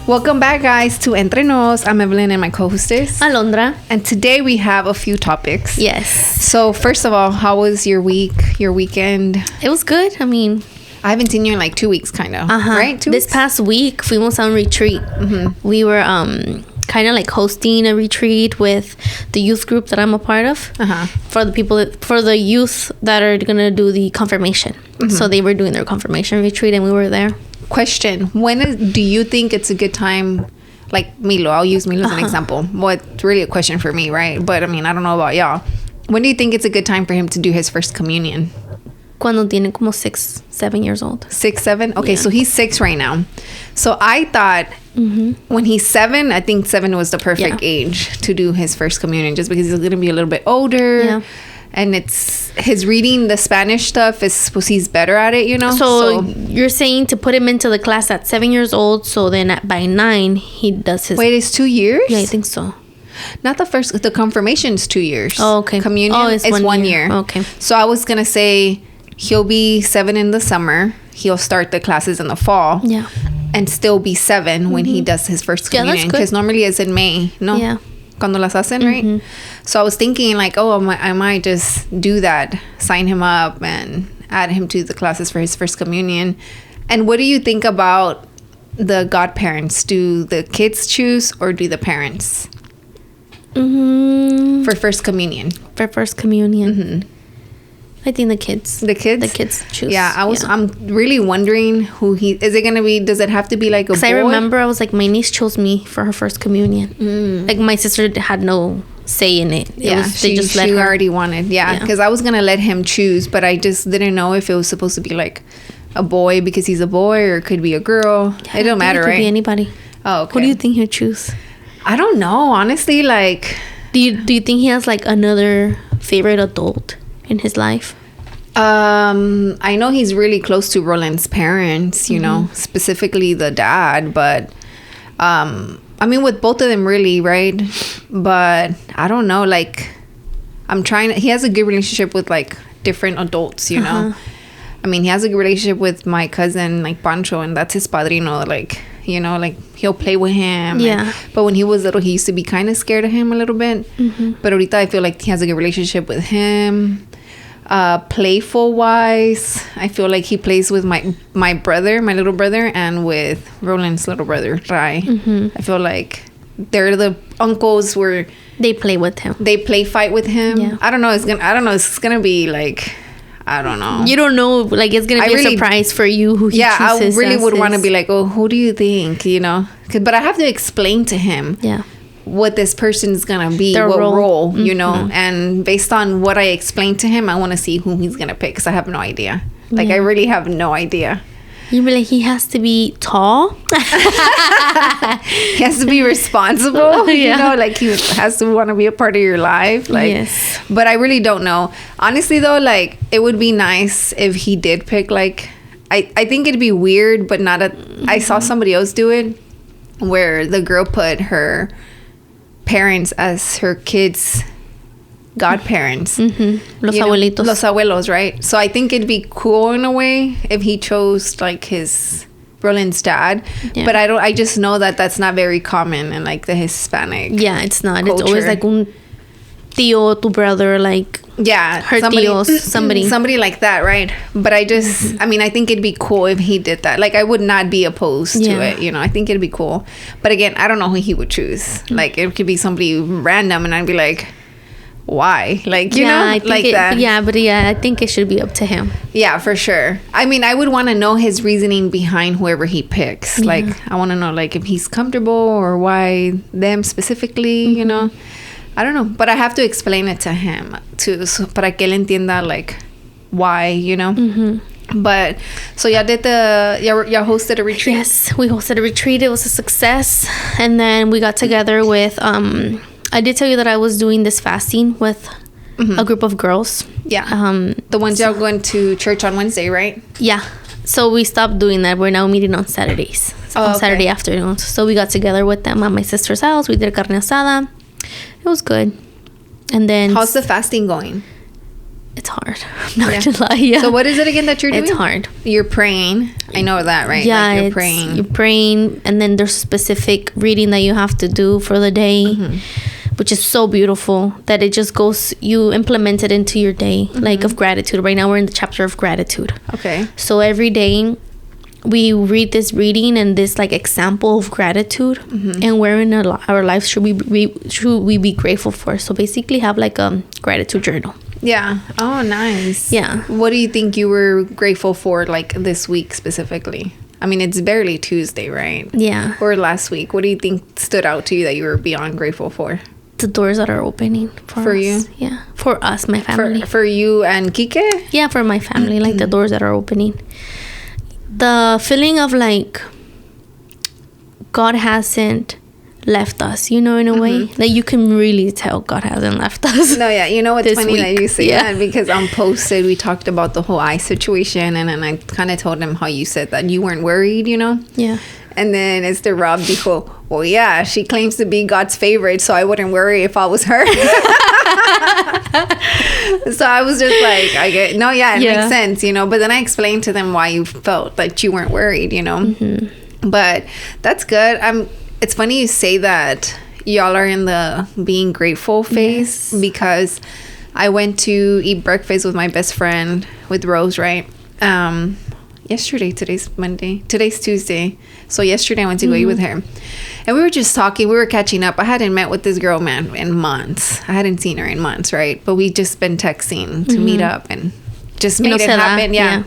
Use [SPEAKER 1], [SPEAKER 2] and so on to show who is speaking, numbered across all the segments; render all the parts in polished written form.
[SPEAKER 1] Welcome back, guys, to Entre Nos. I'm Evelin and my co-hostess,
[SPEAKER 2] Alondra.
[SPEAKER 1] And today we have a few topics.
[SPEAKER 2] Yes.
[SPEAKER 1] So, first of all, how was your week, your weekend?
[SPEAKER 2] It was good. I mean,
[SPEAKER 1] I haven't seen you in like 2 weeks, kind of. Right? 2 weeks?
[SPEAKER 2] This past week, fuimos on retreat. Mm-hmm. We were kind of like hosting a retreat with the youth group that I'm a part of for the youth that are gonna do the confirmation. Mm-hmm. So they were doing their confirmation retreat, and we were there.
[SPEAKER 1] Question: do you think it's a good time? Like Milo, I'll use Milo as an example. Well, it's really a question for me, right? But I mean, I don't know about y'all. When do you think it's a good time for him to do his first communion?
[SPEAKER 2] Cuando tiene como 6, 7 years old.
[SPEAKER 1] 6, 7? Okay, yeah. So he's 6 right now. So I thought when he's 7, I think 7 was the perfect age to do his first communion, just because he's going to be a little bit older. Yeah. And it's his reading the Spanish stuff he's better at it, you know.
[SPEAKER 2] So you're saying to put him into the class at 7 years old, so then by 9 he does his.
[SPEAKER 1] Wait, it's 2 years?
[SPEAKER 2] Yeah, I think so.
[SPEAKER 1] Not the first. The confirmation's 2 years.
[SPEAKER 2] Oh, okay.
[SPEAKER 1] Communion is 1 year.
[SPEAKER 2] Okay.
[SPEAKER 1] So I was gonna say he'll be 7 in the summer. He'll start the classes in the fall.
[SPEAKER 2] Yeah. And
[SPEAKER 1] still be 7 when he does his first communion, because normally it's in May. No. Yeah. Cuando las hacen, right? So I was thinking like, I might just do that, sign him up and add him to the classes for his first communion. And what do you think about the godparents? Do the kids choose or do the parents? For first communion.
[SPEAKER 2] For first communion. I think the kids.
[SPEAKER 1] The kids?
[SPEAKER 2] The kids choose.
[SPEAKER 1] Yeah, I'm really wondering who is it going to be? Does it have to be like a boy?
[SPEAKER 2] Because I remember I was like, my niece chose me for her first communion. Like my sister had no say in it. They just let her. She already wanted. Yeah, because I was going to let him choose, but I just didn't know if it was supposed to be like a boy because he's a boy, or it could be a girl. Yeah, it don't matter, right? It could be anybody. Oh, okay. Who do you think he'll choose?
[SPEAKER 1] I don't know, honestly. Like,
[SPEAKER 2] do you think he has like another favorite adult in his life?
[SPEAKER 1] I know he's really close to Roland's parents, you know, specifically the dad, but I mean with both of them really, right? But I don't know, like he has a good relationship with like different adults, you know. I mean, he has a good relationship with my cousin, like Pancho, and that's his padrino, like, you know, like he'll play with him. Yeah. But when he was little, he used to be kind of scared of him a little bit. But ahorita I feel like he has a good relationship with him. Playful wise, I feel like he plays with my brother, my little brother, and with Roland's little brother, Rai. I feel like they're the uncles where
[SPEAKER 2] they play with him.
[SPEAKER 1] They play fight with him. Yeah. I don't know. It's gonna be like, I don't know.
[SPEAKER 2] You don't know, like it's gonna be a surprise for you who he chooses.
[SPEAKER 1] I really would want to be like, oh, who do you think? You know, but I have to explain to him. Yeah. What this person's gonna be, what role, you know, and based on what I explained to him, I want to see who he's gonna pick, because I have no idea. Like, I really have no idea.
[SPEAKER 2] You be like, he has to be tall.
[SPEAKER 1] He has to be responsible. You know, like he has to want to be a part of your life. Like, yes. But I really don't know. Honestly, though, like it would be nice if he did pick. Like, I think it'd be weird, but not. I saw somebody else do it, where the girl put her parents as her kids' godparents. Los abuelitos. Los abuelos, right? So I think it'd be cool in a way if he chose like his Roland's dad. Yeah. But I just know that that's not very common in like the Hispanic
[SPEAKER 2] it's not. Culture. It's always like un tío, tu brother, like her tíos, somebody like that, right? But I just I mean, I think it'd be cool if he did that. Like, I would not be opposed to it, you know. I think it'd be cool. But again, I don't know who he would choose. Like, it could be somebody random, and I'd be like, why? Like, you know, I think like that. Yeah, but I think it should be up to him.
[SPEAKER 1] Yeah, for sure. I mean, I would want to know his reasoning behind whoever he picks. Like, I want to know, like, if he's comfortable or why them specifically, you know. I don't know, but I have to explain it to him too, so para que él entienda like why, you know. But so y'all hosted a retreat.
[SPEAKER 2] Yes, we hosted a retreat. It was a success, and then we got together with. I did tell you that I was doing this fasting with a group of girls.
[SPEAKER 1] Yeah. The ones y'all going to church on Wednesday, right?
[SPEAKER 2] Yeah. So we stopped doing that. We're now meeting on Saturdays, on Saturday afternoons. So we got together with them at my sister's house. We did carne asada. It was good. And then
[SPEAKER 1] how's the fasting going?
[SPEAKER 2] it's hard. I'm not gonna lie. Yeah.
[SPEAKER 1] So what is it again that you're doing?
[SPEAKER 2] It's hard.
[SPEAKER 1] You're praying. I know that, right?
[SPEAKER 2] Yeah,
[SPEAKER 1] like you're
[SPEAKER 2] praying, and then there's specific reading that you have to do for the day, which is so beautiful that it just goes. You implement it into your day, like of gratitude. Right now we're in the chapter of gratitude.
[SPEAKER 1] Okay.
[SPEAKER 2] So every day we read this reading and this like example of gratitude, and where in our lives should we be grateful for. So basically have like a gratitude journal.
[SPEAKER 1] Yeah. Oh, nice.
[SPEAKER 2] Yeah.
[SPEAKER 1] What do you think you were grateful for, like, this week specifically? I mean, it's barely Tuesday, right?
[SPEAKER 2] Yeah.
[SPEAKER 1] Or last week. What do you think stood out to you that you were beyond grateful for?
[SPEAKER 2] The doors that are opening for us.
[SPEAKER 1] You?
[SPEAKER 2] Yeah. For us, my family.
[SPEAKER 1] For you and Kike?
[SPEAKER 2] Yeah, for my family. Like, the doors that are opening. The feeling of, like, God hasn't left us, you know, in a way. Like, you can really tell God hasn't left us.
[SPEAKER 1] No, yeah. You know what's funny that you say
[SPEAKER 2] that?
[SPEAKER 1] Because on Posted, we talked about the whole eye situation, and then I kind of told him how you said that you weren't worried, you know?
[SPEAKER 2] Yeah.
[SPEAKER 1] And then Mr. Rob dijo, well, yeah, she claims to be God's favorite, so I wouldn't worry if I was her. So I was just like, it makes sense, you know? But then I explained to them why you felt that you weren't worried, you know? But that's good. It's funny you say that y'all are in the being grateful phase, because I went to eat breakfast with my best friend, with Rose, right? Yesterday. Today's Monday. Today's Tuesday. So yesterday I went to go eat with her. And we were just talking. We were catching up. I hadn't met with this girl, man, in months. I hadn't seen her in months, right? But we just been texting to meet up and just made it happen. Yeah.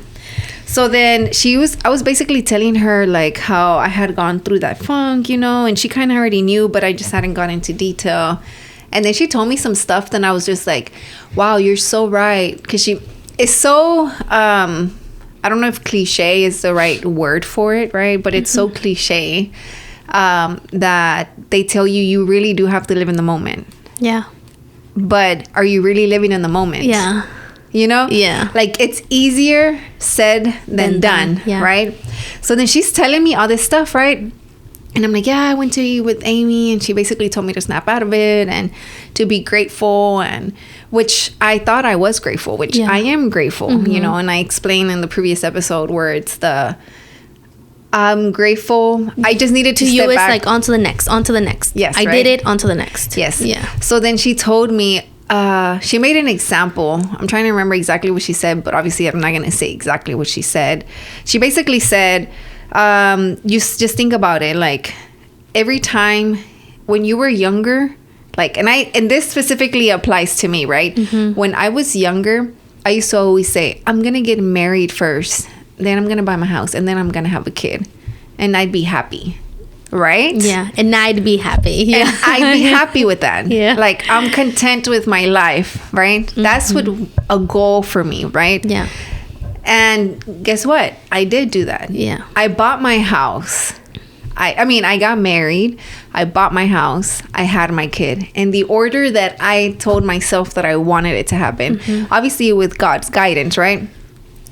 [SPEAKER 1] So then I was basically telling her, like, how I had gone through that funk, you know, and she kind of already knew, but I just hadn't gone into detail. And then she told me some stuff, then I was just like, wow, you're so right. Because she is so, I don't know if cliche is the right word for it, right? But it's so cliche that they tell you really do have to live in the moment.
[SPEAKER 2] Yeah.
[SPEAKER 1] But are you really living in the moment?
[SPEAKER 2] Yeah.
[SPEAKER 1] You know?
[SPEAKER 2] Yeah.
[SPEAKER 1] Like, it's easier said than done, right? So then she's telling me all this stuff, right? And I'm like, yeah, I went to eat with Amy, and she basically told me to snap out of it and to be grateful, and which I thought I was grateful, which I am grateful, you know, and I explained in the previous episode where it's I'm grateful. I just needed to step back. It's
[SPEAKER 2] like on to the next.
[SPEAKER 1] Yes,
[SPEAKER 2] I did it, on to the next.
[SPEAKER 1] Yes.
[SPEAKER 2] Yeah.
[SPEAKER 1] So then she told me, she made an example. I'm trying to remember exactly what she said, but obviously I'm not going to say exactly what she said. She basically said, you just think about it. Like, every time when you were younger, like, and this specifically applies to me, right? When I was younger, I used to always say, I'm going to get married first, then I'm going to buy my house, and then I'm going to have a kid, and I'd be happy. Right?
[SPEAKER 2] Yeah. And I'd be happy. Yeah.
[SPEAKER 1] And I'd be happy with that.
[SPEAKER 2] Yeah.
[SPEAKER 1] Like, I'm content with my life, right? That's what a goal for me, right?
[SPEAKER 2] Yeah.
[SPEAKER 1] And guess what? I did do that.
[SPEAKER 2] Yeah.
[SPEAKER 1] I bought my house. I mean, I got married. I bought my house. I had my kid. In the order that I told myself that I wanted it to happen. Obviously, with God's guidance, right?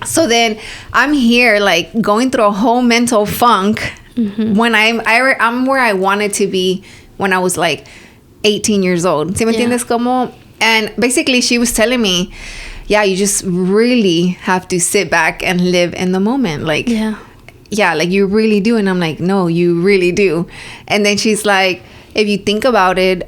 [SPEAKER 1] So then I'm here, like, going through a whole mental funk. When I'm where I wanted to be when I was like 18 years old. ¿Sí me entiendes? Como? And basically she was telling me, yeah, you just really have to sit back and live in the moment. Like, yeah, like you really do. And I'm like, no, you really do. And then she's like, if you think about it,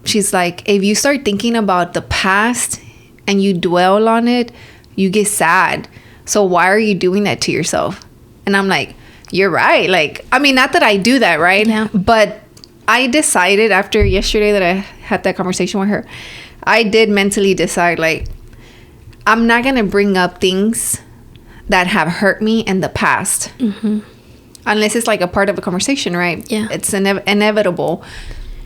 [SPEAKER 1] she's like, if you start thinking about the past and you dwell on it, you get sad. So why are you doing that to yourself? And I'm like, you're right. Like, I mean, not that I do that, right?
[SPEAKER 2] Yeah.
[SPEAKER 1] But I decided after yesterday that I had that conversation with her, I did mentally decide, like, I'm not going to bring up things that have hurt me in the past. Unless it's like a part of a conversation, right?
[SPEAKER 2] Yeah.
[SPEAKER 1] It's inevitable.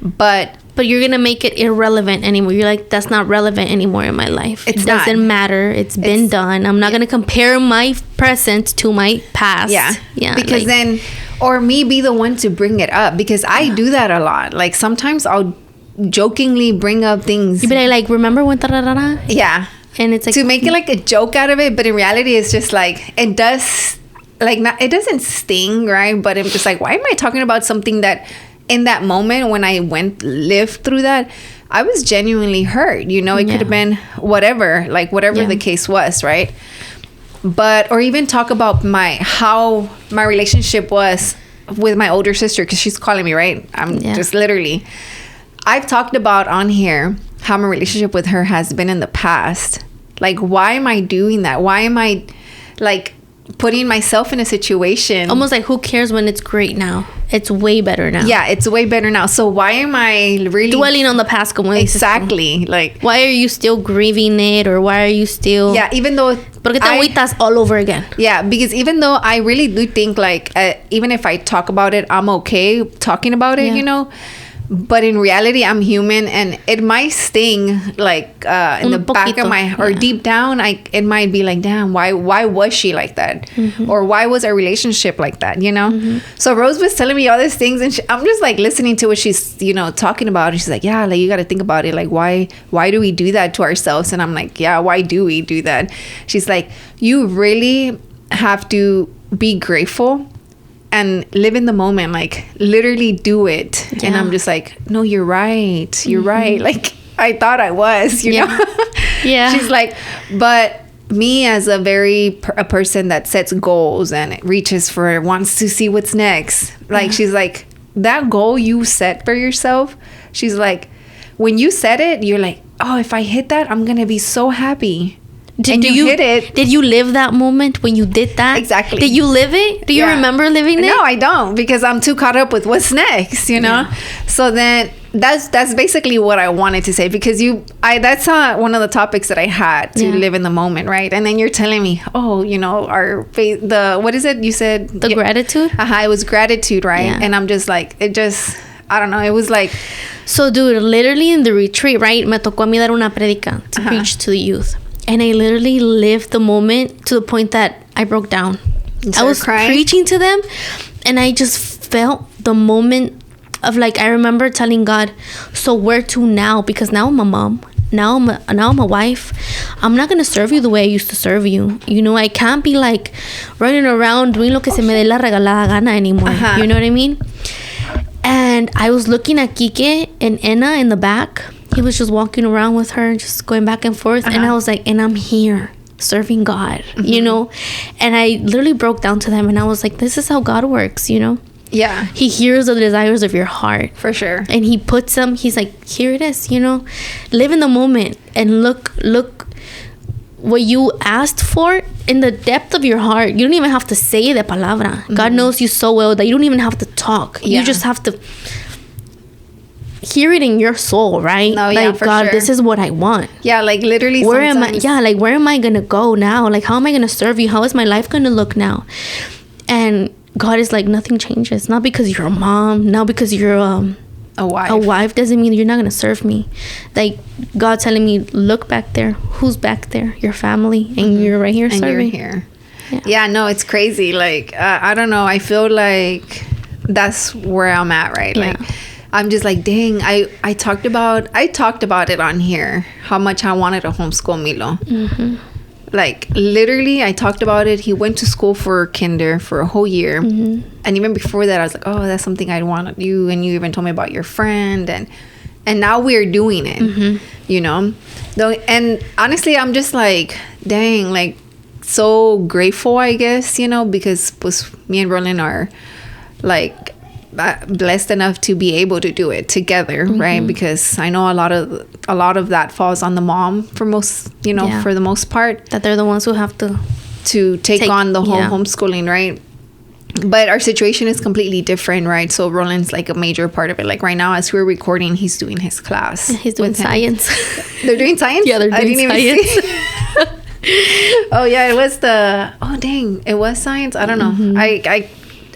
[SPEAKER 1] But
[SPEAKER 2] you're going to make it irrelevant anymore. You're like, that's not relevant anymore in my life. It doesn't matter. It's been done. I'm not going to compare my present to my past.
[SPEAKER 1] Yeah. Because like, then, or me be the one to bring it up. Because I do that a lot. Like, sometimes I'll jokingly bring up things.
[SPEAKER 2] You'd be like, remember when da-da-da-da?
[SPEAKER 1] Yeah.
[SPEAKER 2] And it's like,
[SPEAKER 1] to make it like a joke out of it. But in reality, it's just like, it does, like, not, it doesn't sting, right? But I'm just like, why am I talking about something that in that moment when I lived through that, I was genuinely hurt, you know. It could have been whatever, like whatever the case was, right? But, or even talk about how my relationship was with my older sister, because she's calling me, right? I'm just literally, I've talked about on here how my relationship with her has been in the past. Like, why am I doing that? Why am I like putting myself in a situation?
[SPEAKER 2] Almost like, who cares when it's great now? It's way better now.
[SPEAKER 1] Yeah, it's way better now. So why am I really
[SPEAKER 2] dwelling on the past?
[SPEAKER 1] Exactly. Like,
[SPEAKER 2] why are you still grieving it? Or why are you still...
[SPEAKER 1] Yeah, even though...
[SPEAKER 2] Porque te agüitas all over again.
[SPEAKER 1] Yeah, because even though I really do think, like, even if I talk about it, I'm okay talking about it, you know? But in reality, I'm human, and it might sting, like, in the back of my... Or deep down, it might be like, damn, why was she like that? Or why was our relationship like that, you know? So Rose was telling me all these things, and I'm just, like, listening to what she's, you know, talking about. And she's like, yeah, like, you got to think about it. Like, why do we do that to ourselves? And I'm like, yeah, why do we do that? She's like, you really have to be grateful and live in the moment, like literally do it. And I'm just like, no, you're right. You're right. Like, I thought I was, you know? She's like, but me as a person that sets goals and reaches for, wants to see what's next. Like, she's like, that goal you set for yourself, she's like, when you set it, you're like, oh, if I hit that, I'm going to be so happy. Did you hit it?
[SPEAKER 2] Did you live that moment when you did that?
[SPEAKER 1] Exactly.
[SPEAKER 2] Did you live it? Do you remember living it?
[SPEAKER 1] No, I don't, because I'm too caught up with what's next, you know? So then that's basically what I wanted to say, because that's one of the topics that I had to live in the moment, right? And then you're telling me, oh, you know, what is it? You said
[SPEAKER 2] the gratitude?
[SPEAKER 1] It was gratitude, right? Yeah. And I'm just like, I don't know, it was like...
[SPEAKER 2] So, dude, literally in the retreat, right? Me tocó a mí dar una predica to preach to the youth. And I literally lived the moment to the point that I broke down. I was preaching to them, and I just felt the moment of, like, I remember telling God, so where to now? Because now I'm a mom. Now I'm a wife. I'm not going to serve you the way I used to serve you. You know, I can't be, like, running around doing lo que se me dé la regalada gana anymore. You know what I mean? And I was looking at Kike and Enna in the back. He was just walking around with her, just going back and forth. And I was like, and I'm here serving God, you know? And I literally broke down to them, and I was like, this is how God works, you know?
[SPEAKER 1] Yeah.
[SPEAKER 2] He hears the desires of your heart.
[SPEAKER 1] For sure.
[SPEAKER 2] And he puts them, he's like, here it is, you know? Live in the moment and look what you asked for in the depth of your heart. You don't even have to say the palabra. God knows you so well that you don't even have to talk. You just have to hear it in your soul, right?
[SPEAKER 1] No,
[SPEAKER 2] like, God, this is what I want.
[SPEAKER 1] Yeah, like literally.
[SPEAKER 2] Where am I gonna go now? Like, how am I gonna serve you? How is my life gonna look now? And God is like, nothing changes. Not because you're a mom, not because you're a wife doesn't mean you're not gonna serve me. Like, God telling me, look back there. Who's back there? Your family, and you're right here serving.
[SPEAKER 1] You're here. Yeah, no, it's crazy. Like, I don't know. I feel like that's where I'm at, right? Like, I'm just like, dang, I talked about it on here, how much I wanted to homeschool Milo. Like, literally, I talked about it. He went to school for kinder for a whole year. And even before that, I was like, oh, that's something I'd want to do. And you even told me about your friend. And now we're doing it, you know? And honestly, I'm just like, dang, like, so grateful, I guess, you know, because me and Roland are, like, blessed enough to be able to do it together, right? Because I know a lot of that falls on the mom for most, you know, for the most part,
[SPEAKER 2] that they're the ones who have to take on the whole homeschooling, right? But our situation is completely different, right? So Roland's like a major part of it. Like, right now, as we're recording, he's doing his class. He's doing science.
[SPEAKER 1] They're doing science?
[SPEAKER 2] Yeah, they're doing science.
[SPEAKER 1] Oh yeah, it was science. I don't know.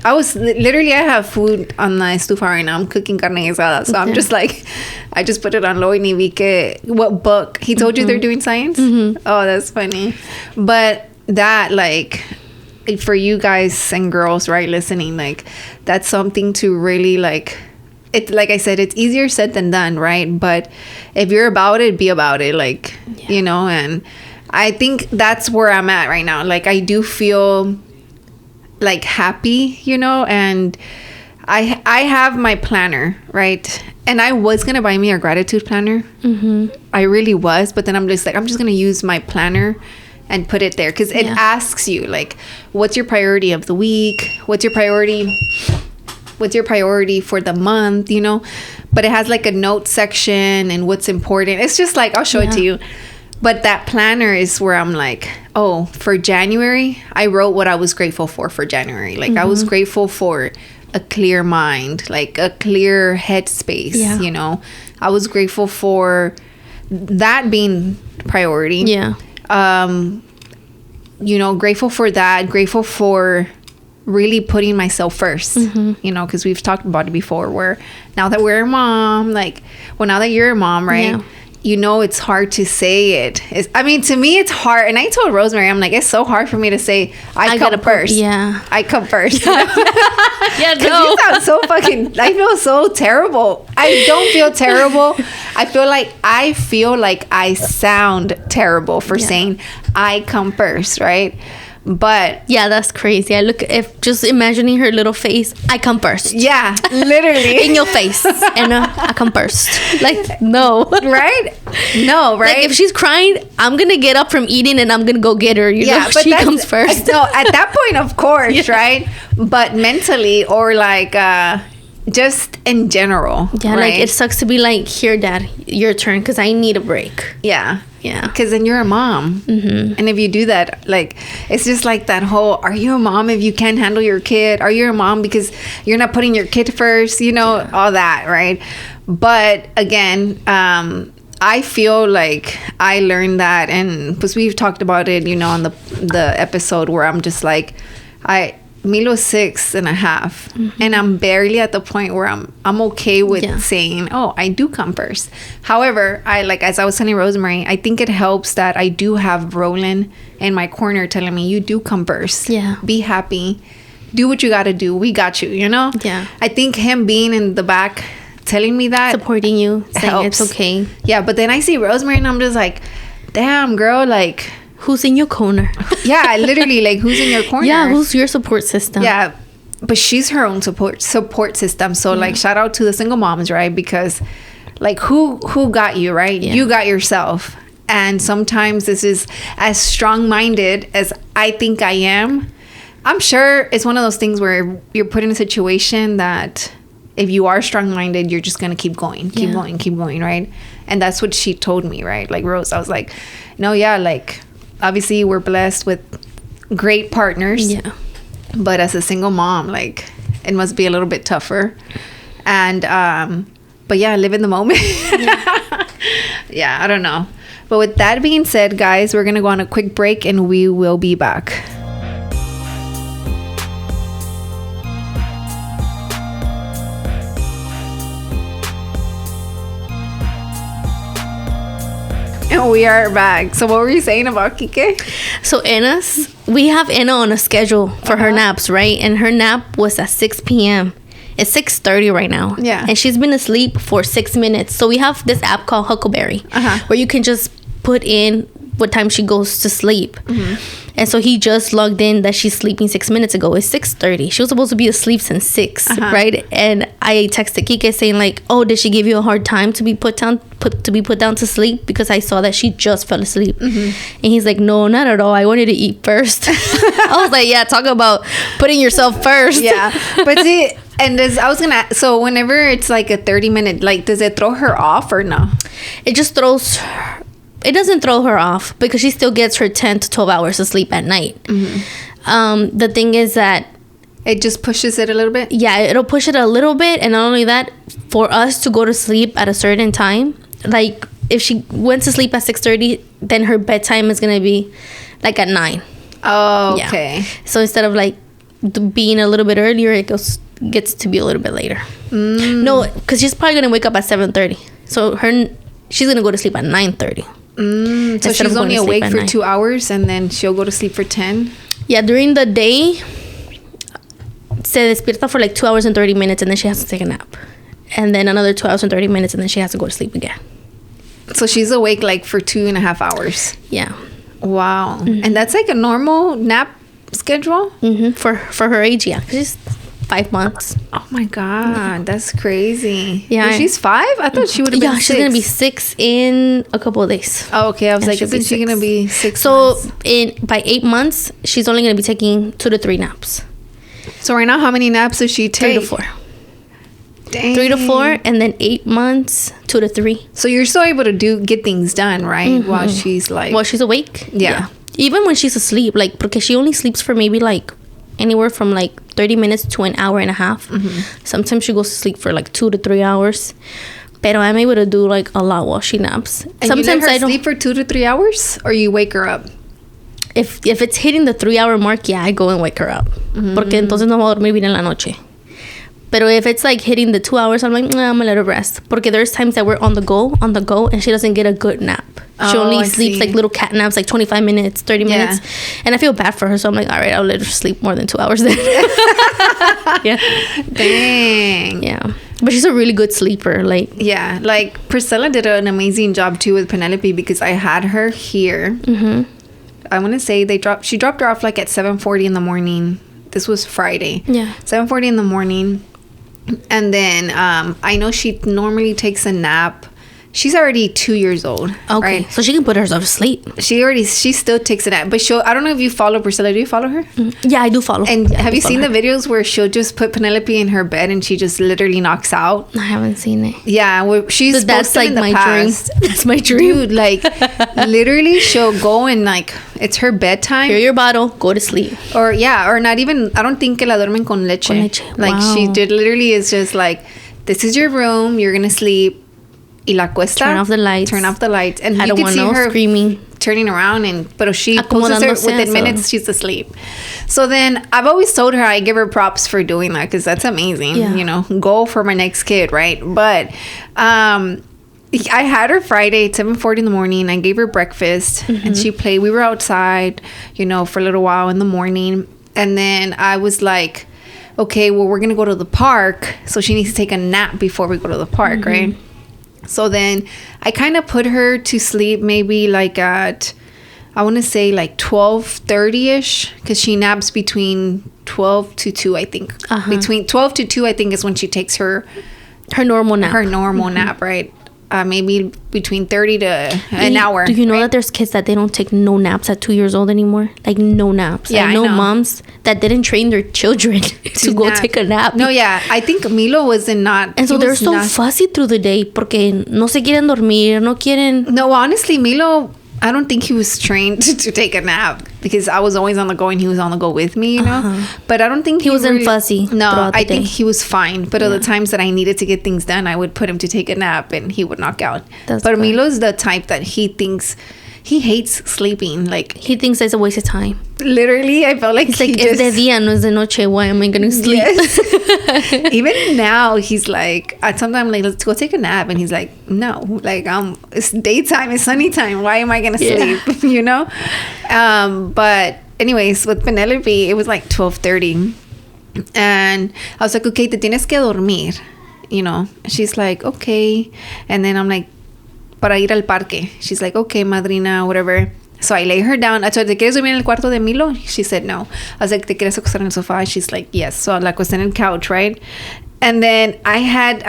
[SPEAKER 1] I was literally, I have food on the estufa right now. I'm cooking carne asada. So I'm just like, I just put it on Loy ni vi que, what book? He told you they're doing science? Oh, that's funny. But that, like, for you guys and girls, right, listening, like, that's something to really, like, it, like I said, it's easier said than done, right? But if you're about it, be about it, like, you know, and I think that's where I'm at right now. Like, I do feel like happy, you know, and I have my planner, right? And I was going to buy me a gratitude planner. I really was. But then I'm just going to use my planner and put it there. Because it asks you, like, what's your priority of the week? What's your priority for the month, you know? But it has like a note section and what's important. It's just like, I'll show it to you. But that planner is where I'm like, oh, for January, I wrote what I was grateful for January. Like, I was grateful for a clear mind, like a clear headspace, you know? I was grateful for that being priority. Yeah. You know, grateful for that. Grateful for really putting myself first, you know, because we've talked about it before, where now that we're a mom, like, well, now that you're a mom, right? Yeah. You know, it's hard to say it. I mean, to me, it's hard. And I told Rosemary, I'm like, it's so hard for me to say, I come first. I come first. Yeah, no. You sound so fucking, I feel so terrible. I don't feel terrible. I feel like I sound terrible for saying, I come first, right? But
[SPEAKER 2] yeah, that's crazy. Just imagining her little face, I come first.
[SPEAKER 1] Yeah, literally.
[SPEAKER 2] In your face. And I come first. Like, no.
[SPEAKER 1] Right? No, right?
[SPEAKER 2] Like, if she's crying, I'm going to get up from eating and I'm going to go get her. You know, but she comes first.
[SPEAKER 1] No, at that point, of course, right? But mentally, or like, just in general.
[SPEAKER 2] Yeah, right? Like, it sucks to be like, here, Dad, your turn, because I need a break.
[SPEAKER 1] Yeah. Yeah. Because then you're a mom. And if you do that, like, it's just like that whole, are you a mom if you can't handle your kid? Are you a mom because you're not putting your kid first? You know, all that, right? But again, I feel like I learned that, and because we've talked about it, you know, on the episode where I'm just like, Milo's 6.5, and I'm barely at the point where I'm okay with saying, oh, I do come first. However, as I was telling Rosemary, I think it helps that I do have Roland in my corner telling me, you do come first. Yeah. Be happy. Do what you got to do. We got you, you know? Yeah. I think him being in the back telling me that,
[SPEAKER 2] supporting you, saying helps. It's okay.
[SPEAKER 1] Yeah, but then I see Rosemary and I'm just like, damn, girl, like,
[SPEAKER 2] who's in your corner?
[SPEAKER 1] Yeah, literally, like, who's in your corner?
[SPEAKER 2] Yeah, who's your support system?
[SPEAKER 1] Yeah, but she's her own support system. So, like, shout out to the single moms, right? Because, like, who got you, right? Yeah. You got yourself. And sometimes this is as strong-minded as I think I am. I'm sure it's one of those things where you're put in a situation that if you are strong-minded, you're just going to keep going, right? And that's what she told me, right? Like, Rose, I was like, no, yeah, like, obviously we're blessed with great partners. Yeah. But as a single mom, like, it must be a little bit tougher. And, but yeah, live in the moment. Yeah, I don't know. But with that being said, guys, we're going to go on a quick break and we will be back. And we are back. So what were you saying about Kike?
[SPEAKER 2] So we have Anna on a schedule for her naps, right? And her nap was at 6 p.m. It's 6:30 right now. Yeah. And she's been asleep for 6 minutes. So we have this app called Huckleberry where you can just put in what time she goes to sleep. And so he just logged in that she's sleeping 6 minutes ago. It's 6:30. She was supposed to be asleep since 6, right? And I texted Kike saying like, "Oh, did she give you a hard time to be put down to sleep? Because I saw that she just fell asleep." And he's like, "No, not at all. I wanted to eat first." I was like, "Yeah, talk about putting yourself first."
[SPEAKER 1] Yeah, but see, and so whenever it's like a 30-minute, like, does it throw her off or no?
[SPEAKER 2] It just throws. It doesn't throw her off because she still gets her 10 to 12 hours of sleep at night. The thing is that
[SPEAKER 1] it just pushes it a little bit.
[SPEAKER 2] Yeah, it'll push it a little bit. And not only that, for us to go to sleep at a certain time, like if she went to sleep at 6:30, then her bedtime is going to be like at 9. Oh, okay. Yeah. So instead of like being a little bit earlier, it gets to be a little bit later. No, because she's probably going to wake up at 7:30. So she's going to go to sleep at 9:30.
[SPEAKER 1] So she's only awake for 2 hours and then she'll go to sleep for 10?
[SPEAKER 2] Yeah, during the day, se despierta for like 2 hours and 30 minutes and then she has to take a nap. And then another 2 hours and 30 minutes and then she has to go to sleep again.
[SPEAKER 1] So she's awake like for 2.5 hours?
[SPEAKER 2] Yeah.
[SPEAKER 1] Wow. And that's like a normal nap schedule?
[SPEAKER 2] For her age, yeah. She's 5 months.
[SPEAKER 1] Oh my God, that's crazy.
[SPEAKER 2] Yeah.
[SPEAKER 1] She's 5? I thought she would have been 6.
[SPEAKER 2] She's going to be 6 in a couple of days.
[SPEAKER 1] Oh, okay. I was like, isn't she going to be 6
[SPEAKER 2] So
[SPEAKER 1] months?
[SPEAKER 2] By 8 months, she's only going to be taking 2 to 3 naps.
[SPEAKER 1] So right now, how many naps does she take?
[SPEAKER 2] 3 to 4.
[SPEAKER 1] Dang.
[SPEAKER 2] 3 to 4, and then 8 months, 2 to 3.
[SPEAKER 1] So you're still able to get things done, right? While she's like...
[SPEAKER 2] While she's awake?
[SPEAKER 1] Yeah.
[SPEAKER 2] Even when she's asleep, like, because she only sleeps for maybe like anywhere from like 30 minutes to an hour and a half. Sometimes she goes to sleep for like 2 to 3 hours. But I'm able to do like a lot while she naps.
[SPEAKER 1] And sometimes you let her sleep for 2 to 3 hours, or you wake her up?
[SPEAKER 2] If it's hitting the 3-hour mark, yeah, I go and wake her up. Porque entonces no va a dormir bien en la noche. But if it's like hitting the 2 hours, I'm like, I'm gonna let her rest. Porque there's times that we're on the go, and she doesn't get a good nap. She only sleeps like little cat naps, like 25 minutes, 30 minutes. And I feel bad for her, so I'm like, all right, I'll let her sleep more than 2 hours then. Yeah.
[SPEAKER 1] Dang.
[SPEAKER 2] Yeah. But she's a really good sleeper. Like,
[SPEAKER 1] yeah, like Priscilla did an amazing job too with Penelope, because I had her here. I want to say she dropped her off like at 7:40 in the morning. This was Friday.
[SPEAKER 2] Yeah.
[SPEAKER 1] 7:40 in the morning. And then I know she normally takes a nap. She's already 2 years old.
[SPEAKER 2] Okay. Right? So she can put herself to sleep.
[SPEAKER 1] She still takes a nap. But I don't know if you follow Priscilla. Do you follow her?
[SPEAKER 2] Yeah, I do follow.
[SPEAKER 1] And have you seen the videos where she'll just put Penelope in her bed and she just literally knocks out?
[SPEAKER 2] I haven't seen it.
[SPEAKER 1] Yeah, she's
[SPEAKER 2] that's like my dream. That's my dream.
[SPEAKER 1] Dude, like literally she'll go and like it's her bedtime.
[SPEAKER 2] Here's your bottle, go to sleep.
[SPEAKER 1] Or not even, I don't think que la duermen con leche.
[SPEAKER 2] Con leche.
[SPEAKER 1] Like she did literally is just like, this is your room, you're gonna sleep. Y la cuesta.
[SPEAKER 2] Turn off the lights.
[SPEAKER 1] And
[SPEAKER 2] I
[SPEAKER 1] you
[SPEAKER 2] don't
[SPEAKER 1] can
[SPEAKER 2] want
[SPEAKER 1] see
[SPEAKER 2] no
[SPEAKER 1] her
[SPEAKER 2] screaming.
[SPEAKER 1] Turning around, but she closes her within minutes, she's asleep. So then I've always told her I give her props for doing that, because that's amazing.
[SPEAKER 2] Yeah.
[SPEAKER 1] You know, goal for my next kid, right? But I had her Friday at 7:40 in the morning. I gave her breakfast and she played. We were outside, for a little while in the morning. And then I was like, okay, well, we're going to go to the park. So she needs to take a nap before we go to the park, right? So then I kind of put her to sleep maybe like at, I want to say like 12:30ish, because she naps between 12 to 2, I think. Between 12 to 2, I think, is when she takes her
[SPEAKER 2] normal nap.
[SPEAKER 1] Her normal nap, right? Maybe between 30 to an hour.
[SPEAKER 2] Do you know that there's kids that they don't take no naps at 2 years old anymore? Like no naps.
[SPEAKER 1] Yeah,
[SPEAKER 2] I know moms that didn't train their children to go take a nap.
[SPEAKER 1] No, yeah. I think Milo wasn't not.
[SPEAKER 2] And so they're so fussy through the day porque no se quieren dormir, no quieren.
[SPEAKER 1] No, honestly, Milo, I don't think he was trained to take a nap, because I was always on the go and he was on the go with me, But I don't think
[SPEAKER 2] he wasn't fussy.
[SPEAKER 1] No, I think he was fine. But other times that I needed to get things done, I would put him to take a nap and he would knock out. But Milo's the type that he hates sleeping. Like,
[SPEAKER 2] he thinks it's a waste of time.
[SPEAKER 1] Literally, I felt like
[SPEAKER 2] it's like, es de día, no es de noche. Why am I going to sleep?
[SPEAKER 1] Yes. Even now, he's like, sometimes like, let's go take a nap. And he's like, no, like, it's daytime, it's sunny time. Why am I going to sleep? But anyways, with Penelope, it was like 12:30. And I was like, okay, te tienes que dormir. She's like, okay. And then I'm like, para ir al parque. She's like, okay, madrina, whatever. So I lay her down. I told her, ¿te quieres dormir en el cuarto de Milo? She said no. I was like, ¿te quieres acostar en el sofá? She's like, yes. So la acosté en el couch, right? And then I had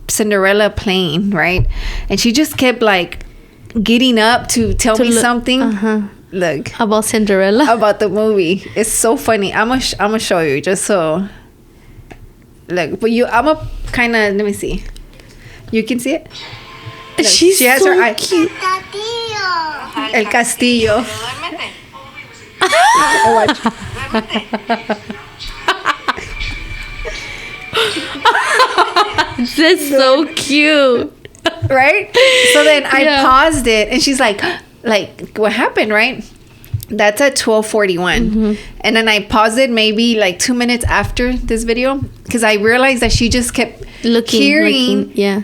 [SPEAKER 1] Cinderella playing, right? And she just kept like getting up to tell me something. Look.
[SPEAKER 2] About Cinderella?
[SPEAKER 1] About the movie. It's so funny. I'm gonna show you just so. Look, but I'm a kind of, let me see. You can see it? Look,
[SPEAKER 2] she has so her cute.
[SPEAKER 1] El castillo.
[SPEAKER 2] That's so cute.
[SPEAKER 1] Right? So then I paused it and she's like, what happened, right? That's at 12:41. And then I paused it maybe like 2 minutes after this video, because I realized that she just kept looking.
[SPEAKER 2] Yeah.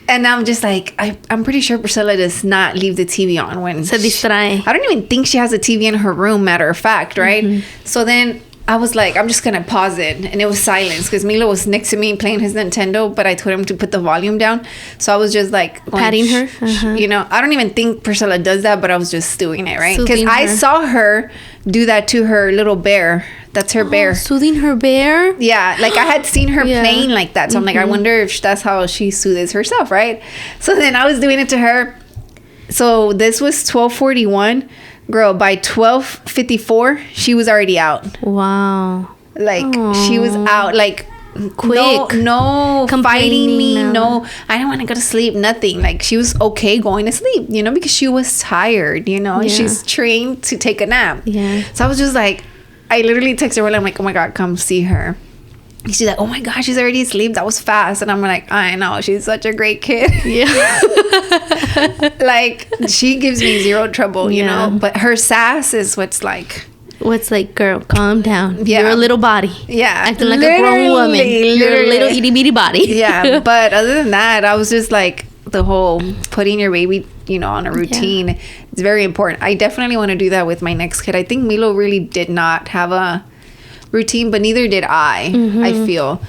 [SPEAKER 1] And I'm just like, I'm pretty sure Priscilla does not leave the TV on when
[SPEAKER 2] se distrae.
[SPEAKER 1] I don't even think she has a TV in her room, matter of fact, right? So then I was like, I'm just going to pause it. And it was silence because Milo was next to me playing his Nintendo, but I told him to put the volume down. So I was just like...
[SPEAKER 2] patting her?
[SPEAKER 1] You know, I don't even think Priscilla does that, but I was just doing it, right? Because I saw her do that to her little bear. That's her bear.
[SPEAKER 2] Soothing her bear?
[SPEAKER 1] Yeah, like I had seen her playing like that. So I'm like, I wonder if that's how she soothes herself, right? So then I was doing it to her. So this was 12:41. Girl, by 12:54, she was already out.
[SPEAKER 2] Wow.
[SPEAKER 1] Like, she was out, like, quick. No fighting me. No, I don't want to go to sleep. Nothing. Like, she was okay going to sleep, you know, because she was tired, you know. Yeah. She's trained to take a nap.
[SPEAKER 2] Yeah.
[SPEAKER 1] So I was just like, I literally texted her. I'm like, oh my God, come see her. She's like, oh my gosh, she's already asleep. That was fast. And I'm like, I know, she's such a great kid.
[SPEAKER 2] Yeah.
[SPEAKER 1] Like, she gives me zero trouble, you know. But her sass is what's like,
[SPEAKER 2] girl, calm down. Yeah. You're a little body.
[SPEAKER 1] Yeah.
[SPEAKER 2] Acting like a grown woman. You're a little itty bitty body.
[SPEAKER 1] Yeah. But other than that, I was just like, the whole putting your baby, you know, on a routine. Yeah. It's very important. I definitely want to do that with my next kid. I think Milo really did not have a routine, but neither did I. I feel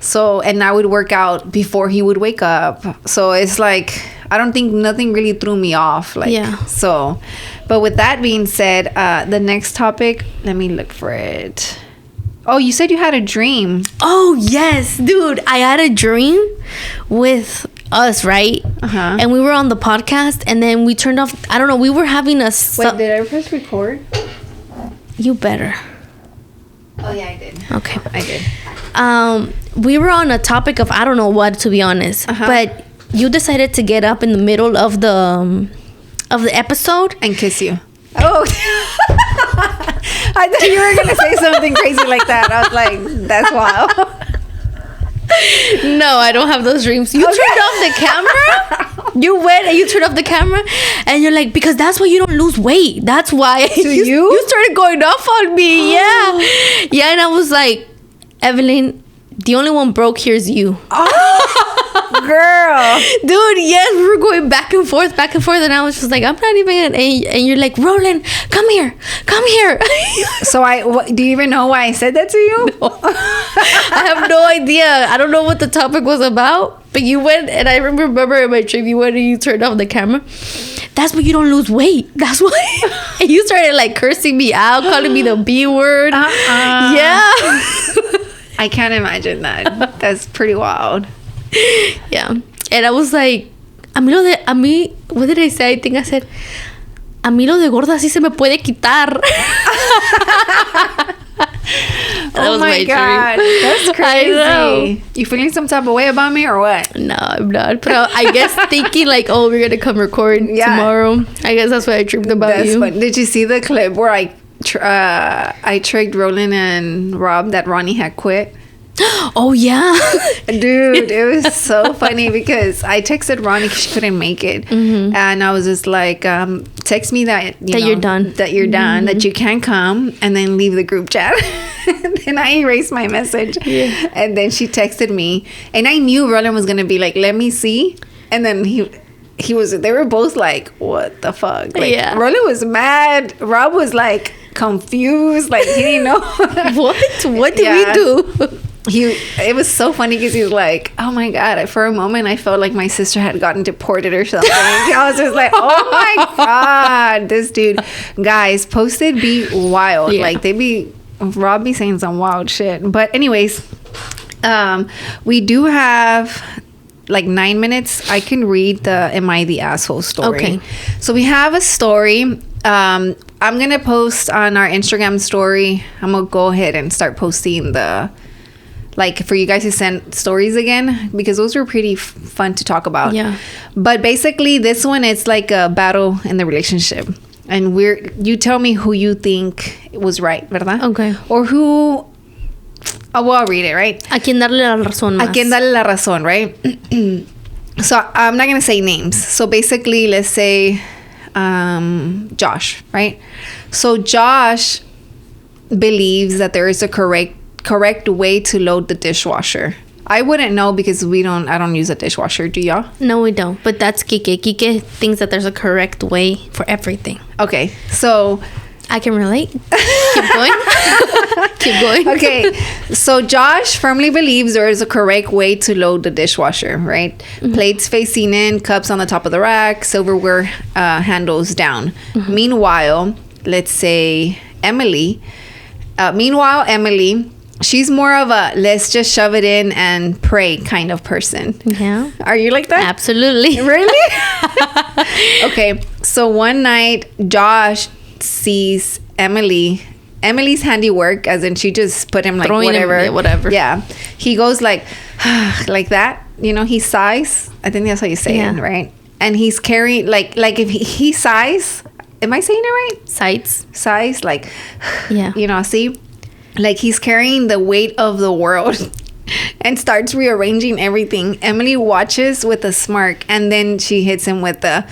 [SPEAKER 1] so, and I would work out before he would wake up. So it's like, I don't think nothing really threw me off. Like, so, but with that being said, the next topic, let me look for it. Oh, you said you had a dream.
[SPEAKER 2] Oh, yes, dude. I had a dream with us, right? And we were on the podcast, and then we turned off. I don't know. We were having a.
[SPEAKER 1] Wait, did I press record?
[SPEAKER 2] You better.
[SPEAKER 1] Oh yeah, I did.
[SPEAKER 2] Okay,
[SPEAKER 1] I did.
[SPEAKER 2] We were on a topic of I don't know what, to be honest, but you decided to get up in the middle of the episode
[SPEAKER 1] and kiss you. Oh. I thought you were gonna say something crazy like that. I was like, that's wild.
[SPEAKER 2] No, I don't have those dreams. You turned off the camera. You went and you turned off the camera, and you're like, because that's why you don't lose weight. That's why you started going off on me. Yeah, and I was like, Evelyn, the only one broke here is you.
[SPEAKER 1] Girl,
[SPEAKER 2] dude, yes, we were going back and forth, and I was just like, I'm not even gonna, and you're like, Roland, come here.
[SPEAKER 1] So do you even know why I said that to you?
[SPEAKER 2] No. I have no idea. I don't know what the topic was about, but you went, and I remember in my dream, you went and you turned off the camera. That's why you don't lose weight. That's why. And you started like cursing me out, calling me the B word. Yeah.
[SPEAKER 1] I can't imagine that. That's pretty wild.
[SPEAKER 2] Yeah. And I was like, a mí, what did I say? I think I said, a mí lo de gorda sí se me puede quitar.
[SPEAKER 1] Oh my God. That's crazy. You feeling some type of way about me or what?
[SPEAKER 2] No, I'm not. But I guess thinking like, oh, we're going to come record tomorrow. I guess that's what I dreamed about you.
[SPEAKER 1] Fun. Did you see the clip where I tricked Roland and Rob that Ronnie had quit?
[SPEAKER 2] Oh yeah.
[SPEAKER 1] Dude, it was so funny because I texted Ronnie because she couldn't make it, and I was just like, text me that
[SPEAKER 2] you're done,
[SPEAKER 1] that you can't come, and then leave the group chat. And then I erased my message, and then she texted me, and I knew Roland was gonna be like, let me see, and then he was, they were both like, what the fuck? Like, Roland was mad, Rob was like confused, like he didn't know.
[SPEAKER 2] what did we do?
[SPEAKER 1] It was so funny because he was like, oh my God, for a moment I felt like my sister had gotten deported or something. I was just like, oh my God, this dude. Guys, posted be wild. Like Rob be saying some wild shit. But anyways, we do have like 9 minutes. I can read the Am I the Asshole story.
[SPEAKER 2] Okay.
[SPEAKER 1] So we have a story. I'm gonna post on our Instagram story. I'm gonna go ahead and start posting for you guys to send stories again, because those were pretty fun to talk about.
[SPEAKER 2] Yeah.
[SPEAKER 1] But basically, this one, it's like a battle in the relationship. And you tell me who you think was right, ¿verdad?
[SPEAKER 2] Okay.
[SPEAKER 1] Or who... Oh, well, I'll read it, right?
[SPEAKER 2] A quien darle la razón más.
[SPEAKER 1] A quien darle la razón, right? So, I'm not going to say names. So, basically, let's say Josh, right? So, Josh believes that there is a correct way to load the dishwasher. I wouldn't know because I don't use a dishwasher. Do y'all?
[SPEAKER 2] No, we don't. But that's Kike. Kike thinks that there's a correct way for everything.
[SPEAKER 1] Okay. So
[SPEAKER 2] I can relate. Keep going. Keep going.
[SPEAKER 1] Okay. So Josh firmly believes there is a correct way to load the dishwasher, right? Plates facing in, cups on the top of the rack, silverware handles down. Meanwhile, let's say Emily, she's more of a let's just shove it in and pray kind of person.
[SPEAKER 2] Yeah.
[SPEAKER 1] Are you like that?
[SPEAKER 2] Absolutely.
[SPEAKER 1] Really? Okay. So one night, Josh sees Emily's handiwork, as in she just put him like whatever. Yeah. He goes like that. You know, he sighs. I think that's how you say it, right? And he's carrying like if he sighs. Am I saying it right? Sighs like, you know, see, like he's carrying the weight of the world and starts rearranging everything. Emily watches with a smirk, and then she hits him with the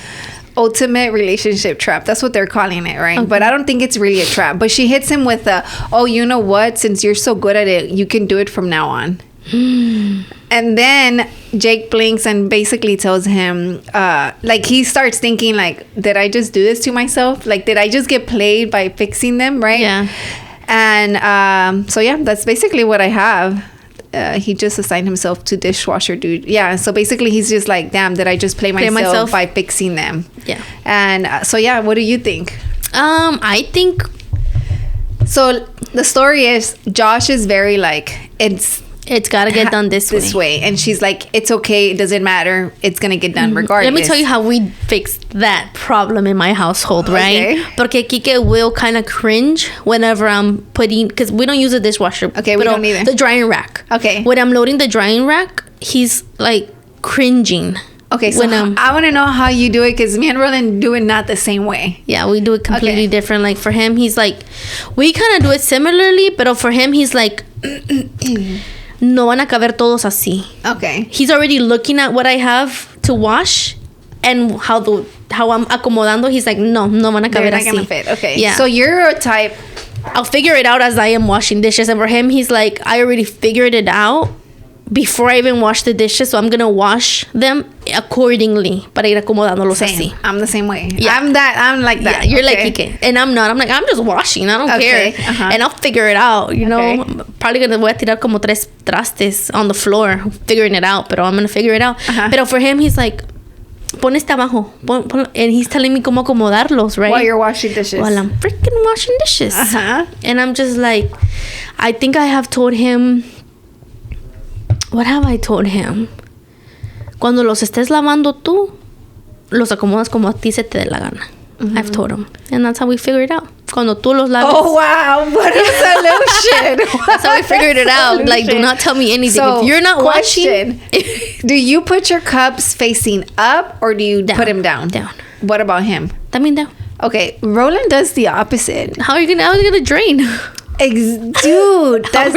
[SPEAKER 1] ultimate relationship trap. That's what they're calling it, right? Okay. But I don't think it's really a trap. But she hits him with the, oh, you know what? Since you're so good at it, you can do it from now on. And then Jake blinks and basically tells him, like he starts thinking like, did I just do this to myself? Like, did I just get played by fixing them, right?
[SPEAKER 2] Yeah.
[SPEAKER 1] And so yeah, that's basically what I have. He just assigned himself to dishwasher dude. Yeah, so basically he's just like, damn, did I just play myself by fixing them?
[SPEAKER 2] Yeah.
[SPEAKER 1] And so yeah, what do you think?
[SPEAKER 2] I think
[SPEAKER 1] so. The story is Josh is very like, it's
[SPEAKER 2] got to get done this
[SPEAKER 1] way. And she's like, it's okay. It doesn't matter. It's going to get done regardless.
[SPEAKER 2] Let me tell you how we fixed that problem in my household, right?
[SPEAKER 1] Okay.
[SPEAKER 2] Porque Kike will kind of cringe whenever I'm putting... Because we don't use a dishwasher.
[SPEAKER 1] Okay, we don't either.
[SPEAKER 2] The drying rack.
[SPEAKER 1] Okay.
[SPEAKER 2] When I'm loading the drying rack, he's like cringing.
[SPEAKER 1] Okay, so I want to know how you do it, because me and Roland do it not the same way.
[SPEAKER 2] Yeah, we do it completely different. Like for him, he's like... We kind of do it similarly, but for him, he's like... No van a caber todos así.
[SPEAKER 1] Okay.
[SPEAKER 2] He's already looking at what I have to wash and how I'm acomodando. He's like, no van a caber así.
[SPEAKER 1] They're not gonna fit. Okay.
[SPEAKER 2] Yeah.
[SPEAKER 1] So you're a type.
[SPEAKER 2] I'll figure it out as I am washing dishes. And for him, he's like, I already figured it out before I even wash the dishes. So I'm going to wash them accordingly para ir acomodándolos así.
[SPEAKER 1] I'm the same way. Yeah. I'm like that.
[SPEAKER 2] Yeah, you're like Ike. And I'm not. I'm like, I'm just washing. I don't care. And I'll figure it out. You know, probably voy a tirar como 3 trastes on the floor figuring it out. Pero I'm going to figure it out. Pero for him, he's like, pon este abajo. And he's telling me cómo acomodarlos, right?
[SPEAKER 1] While you're washing dishes.
[SPEAKER 2] While I'm freaking washing dishes. And I'm just like, I think I have told him... What have I told him? Cuando los estés lavando tú, los acomodas como a ti se te dé la gana. I've told him. And that's how we figured it out. Cuando tú los laves.
[SPEAKER 1] Oh, wow. What a solution.
[SPEAKER 2] That's how we figured it out. Like, do not tell me anything. So, if you're not washing.
[SPEAKER 1] Do you put your cups facing up or do you put them down?
[SPEAKER 2] Down.
[SPEAKER 1] What about him?
[SPEAKER 2] También down.
[SPEAKER 1] Okay. Roland does the opposite.
[SPEAKER 2] How are you gonna drain?
[SPEAKER 1] Dude, that's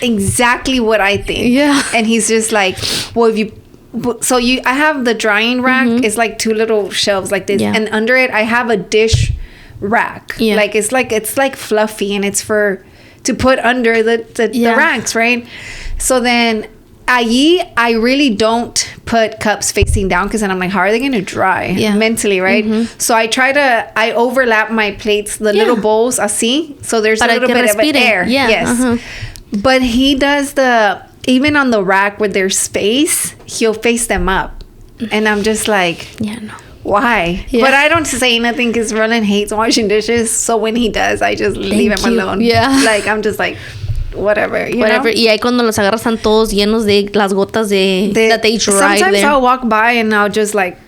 [SPEAKER 1] exactly what I think.
[SPEAKER 2] Yeah.
[SPEAKER 1] And he's just like, well, I have the drying rack. It's like 2 little shelves like this, and under it I have a dish rack.
[SPEAKER 2] Yeah.
[SPEAKER 1] Like it's like fluffy, and it's to put under the racks, right? So then I really don't put cups facing down, because then I'm like, how are they going to dry mentally, right? So I overlap my plates, the little bowls, así, so there's a little bit of air.
[SPEAKER 2] Yeah.
[SPEAKER 1] Yes. But he does even on the rack where there's space, he'll face them up. And I'm just like, why? Yeah. But I don't say nothing because Roland hates washing dishes. So when he does, I just leave him alone.
[SPEAKER 2] Yeah.
[SPEAKER 1] Like, I'm just like, whatever, you know?
[SPEAKER 2] Y ahí cuando los agarras están todos llenos de las gotas that they dry.
[SPEAKER 1] Sometimes I'll walk by and I'll just like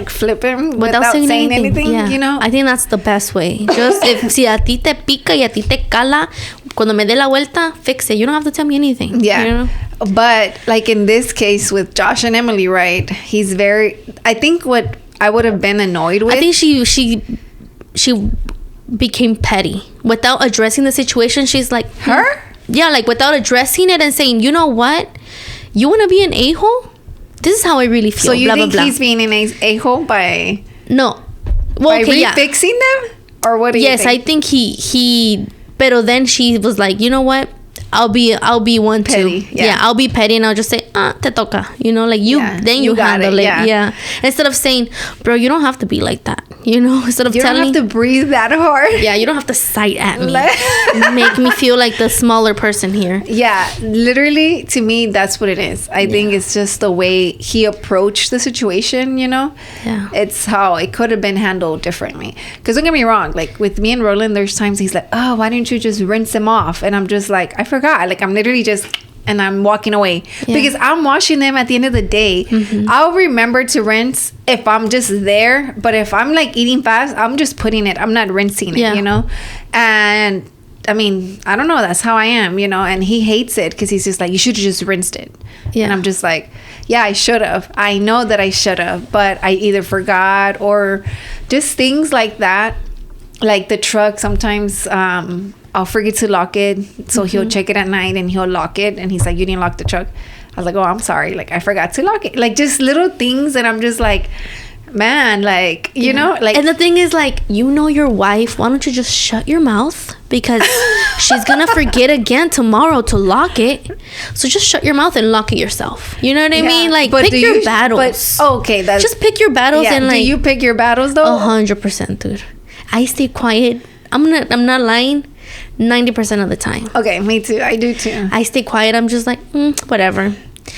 [SPEAKER 1] flip him without saying anything, you know?
[SPEAKER 2] I think that's the best way. Just si a ti te pica y a ti te cala, cuando me dé la vuelta, fix it. You don't have to tell me anything.
[SPEAKER 1] Yeah.
[SPEAKER 2] You know?
[SPEAKER 1] But like in this case with Josh and Emily, right? He's I think what I would have been annoyed with.
[SPEAKER 2] I think she became petty without addressing the situation. She's like,
[SPEAKER 1] her?
[SPEAKER 2] Yeah, like without addressing it and saying, you know what? You want to be an a-hole? This is how I really feel.
[SPEAKER 1] So you
[SPEAKER 2] blah,
[SPEAKER 1] think
[SPEAKER 2] blah, blah.
[SPEAKER 1] he's being an a-hole by...
[SPEAKER 2] No.
[SPEAKER 1] Well, by refixing them? Or what do you think?
[SPEAKER 2] Yes, I think he... Pero then she was like, you know what? I'll be one
[SPEAKER 1] petty,
[SPEAKER 2] too. Yeah, I'll be petty and I'll just say, te toca. You know, like then you handle it. Yeah. Instead of saying, bro, you don't have to be like that. You know, instead of
[SPEAKER 1] you don't have to breathe that hard.
[SPEAKER 2] Yeah, you don't have to sight at me. Make me feel like the smaller person here.
[SPEAKER 1] Yeah, literally, to me, that's what it is. I think it's just the way he approached the situation, you know?
[SPEAKER 2] Yeah.
[SPEAKER 1] It's how it could have been handled differently. Because don't get me wrong, like with me and Roland, there's times he's like, oh, why didn't you just rinse him off? And I'm just like, I forgot. Like, I'm literally just... and I'm walking away because I'm washing them at the end of the day. I'll remember to rinse if I'm just there, but if I'm like eating fast, I'm just putting it, I'm not rinsing it, you know? And I mean, I don't know, that's how I am, you know? And he hates it because he's just like, you should have just rinsed it. And I'm just like, yeah, I should have. I know that I should have, but I either forgot or just things like that. Like the truck, sometimes I'll forget to lock it, so he'll check it at night and he'll lock it, and he's like, you didn't lock the truck. I was like, oh, I'm sorry, like I forgot to lock it. Like just little things, and I'm just like, man, like, you know, like.
[SPEAKER 2] And the thing is, like, you know your wife, why don't you just shut your mouth, because she's gonna forget again tomorrow to lock it. So just shut your mouth and lock it yourself. You know what I mean? Like, pick your battles.
[SPEAKER 1] Okay, that's
[SPEAKER 2] just pick your battles. And like,
[SPEAKER 1] do you pick your battles though?
[SPEAKER 2] 100%, dude. I stay quiet. I'm not lying. 90% of the time.
[SPEAKER 1] Okay, me too. I do too.
[SPEAKER 2] I stay quiet. I'm just like, whatever.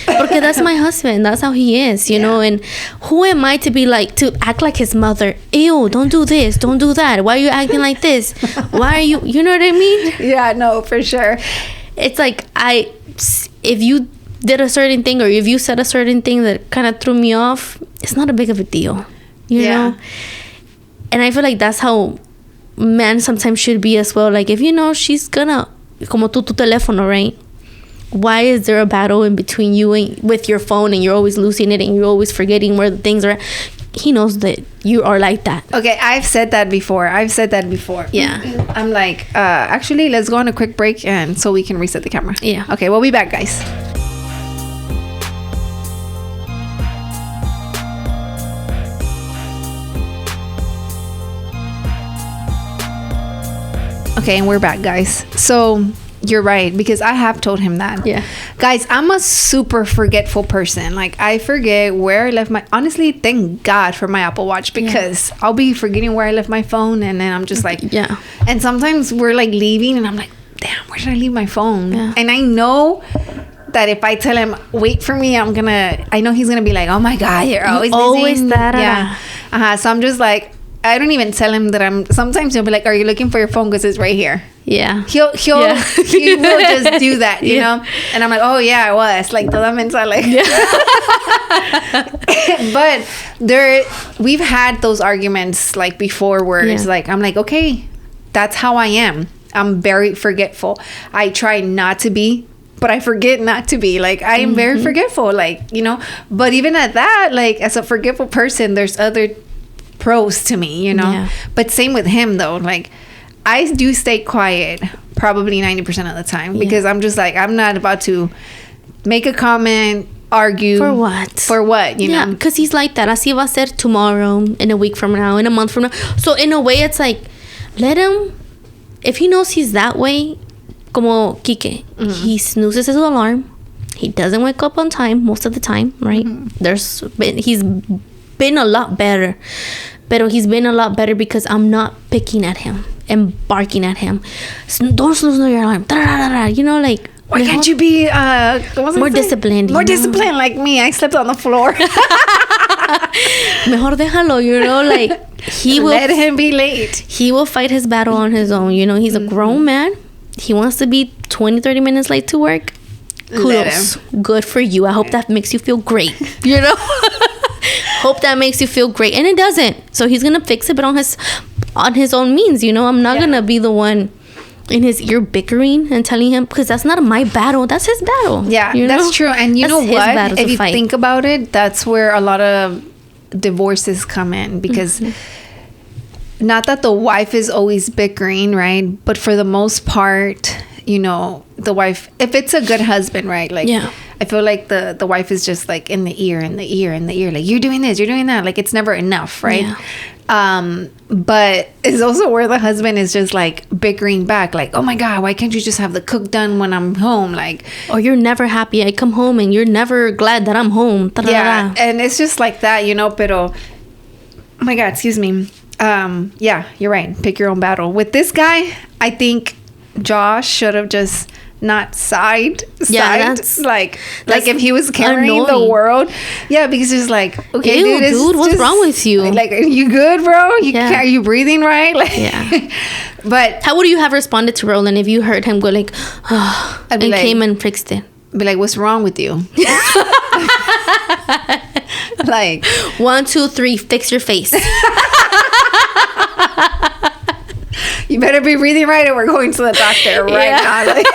[SPEAKER 2] Because that's my husband. That's how he is, you know. And who am I to be like, to act like his mother? Ew, don't do this, don't do that. Why are you acting like this? Why are you, you know what I mean?
[SPEAKER 1] Yeah, no, for sure.
[SPEAKER 2] It's like, if you did a certain thing, or if you said a certain thing that kind of threw me off, it's not a big of a deal, you know. And I feel like that's how men sometimes should be as well. Like, if you know she's gonna, como tu teléfono, right? Why is there a battle in between you and with your phone, and you're always losing it and you're always forgetting where the things are? He knows that you are like that.
[SPEAKER 1] Okay, I've said that before.
[SPEAKER 2] Yeah.
[SPEAKER 1] I'm like, actually, let's go on a quick break and so we can reset the camera.
[SPEAKER 2] Yeah.
[SPEAKER 1] Okay, we'll be back, guys. Okay, and we're back, guys. So you're right, because I have told him that.
[SPEAKER 2] Yeah.
[SPEAKER 1] Guys, I'm a super forgetful person. Like, I forget where I left my... Honestly, thank God for my Apple Watch, because I'll be forgetting where I left my phone, and then I'm just like...
[SPEAKER 2] Yeah.
[SPEAKER 1] And sometimes we're like leaving, and I'm like, damn, where did I leave my phone?
[SPEAKER 2] Yeah.
[SPEAKER 1] And I know that if I tell him, wait for me, I know he's gonna be like, oh my God, you're always
[SPEAKER 2] that.
[SPEAKER 1] Yeah. So I'm just like... I don't even tell him that sometimes he'll be like, are you looking for your phone? Because it's right here.
[SPEAKER 2] Yeah.
[SPEAKER 1] He will just do that, you know? And I'm like, oh yeah, I was. Like, toda mensa, like. But we've had those arguments like before where it's like, I'm like, okay, that's how I am. I'm very forgetful. I try not to be, but I forget not to be. Like, I am very forgetful, like, you know? But even at that, like, as a forgetful person, there's other pros to me, you know. But same with him though. Like, I do stay quiet probably 90% of the time, because I'm just like, I'm not about to make a comment, argue
[SPEAKER 2] for what,
[SPEAKER 1] you know,
[SPEAKER 2] because he's like that. Así va a ser tomorrow, in a week from now, in a month from now. So in a way, it's like, let him, if he knows he's that way, como Kike, he snoozes his alarm, he doesn't wake up on time most of the time, right? He's been a lot better, but he's been a lot better because I'm not picking at him and barking at him. Don't snooze your alarm, you know, like,
[SPEAKER 1] why can't you be
[SPEAKER 2] more disciplined?
[SPEAKER 1] More disciplined like me. I slept on the floor.
[SPEAKER 2] Mejor déjalo, you know, like, he will
[SPEAKER 1] let him be late.
[SPEAKER 2] He will fight his battle on his own, you know. He's a grown man. He wants to be 20-30 minutes late to work. Kudos, good for you. I hope that makes you feel great, you know. Hope that makes you feel great, and it doesn't. So he's gonna fix it, but on his own means, you know. I'm not gonna be the one in his ear bickering and telling him, because that's not my battle, that's his battle.
[SPEAKER 1] Yeah, you know? That's true. And you know what, if you think about it, that's where a lot of divorces come in, because not that the wife is always bickering, right? But for the most part, you know, the wife, if it's a good husband, right? Like, I feel like the wife is just like in the ear, like, you're doing this, you're doing that. Like, it's never enough, right? But it's also where the husband is just like bickering back, like, oh my God, why can't you just have the cook done when I'm home? Like,
[SPEAKER 2] or you're never happy. I come home and you're never glad that I'm home.
[SPEAKER 1] Yeah, and it's just like that, you know, pero, oh my God, excuse me. Yeah, you're right. Pick your own battle. With this guy, I think Josh should have just not sighed. That's like if he was carrying the world. Yeah, because it's like, okay,
[SPEAKER 2] dude, what's wrong with you?
[SPEAKER 1] Like, are you good, bro? Are you breathing right? Like, yeah. But
[SPEAKER 2] how would you have responded to Roland if you heard him go like, oh, and like, came and fixed it?
[SPEAKER 1] Be like, what's wrong with you? Like,
[SPEAKER 2] 1, 2, 3, fix your face.
[SPEAKER 1] You better be breathing right, or we're going to the doctor now. Like,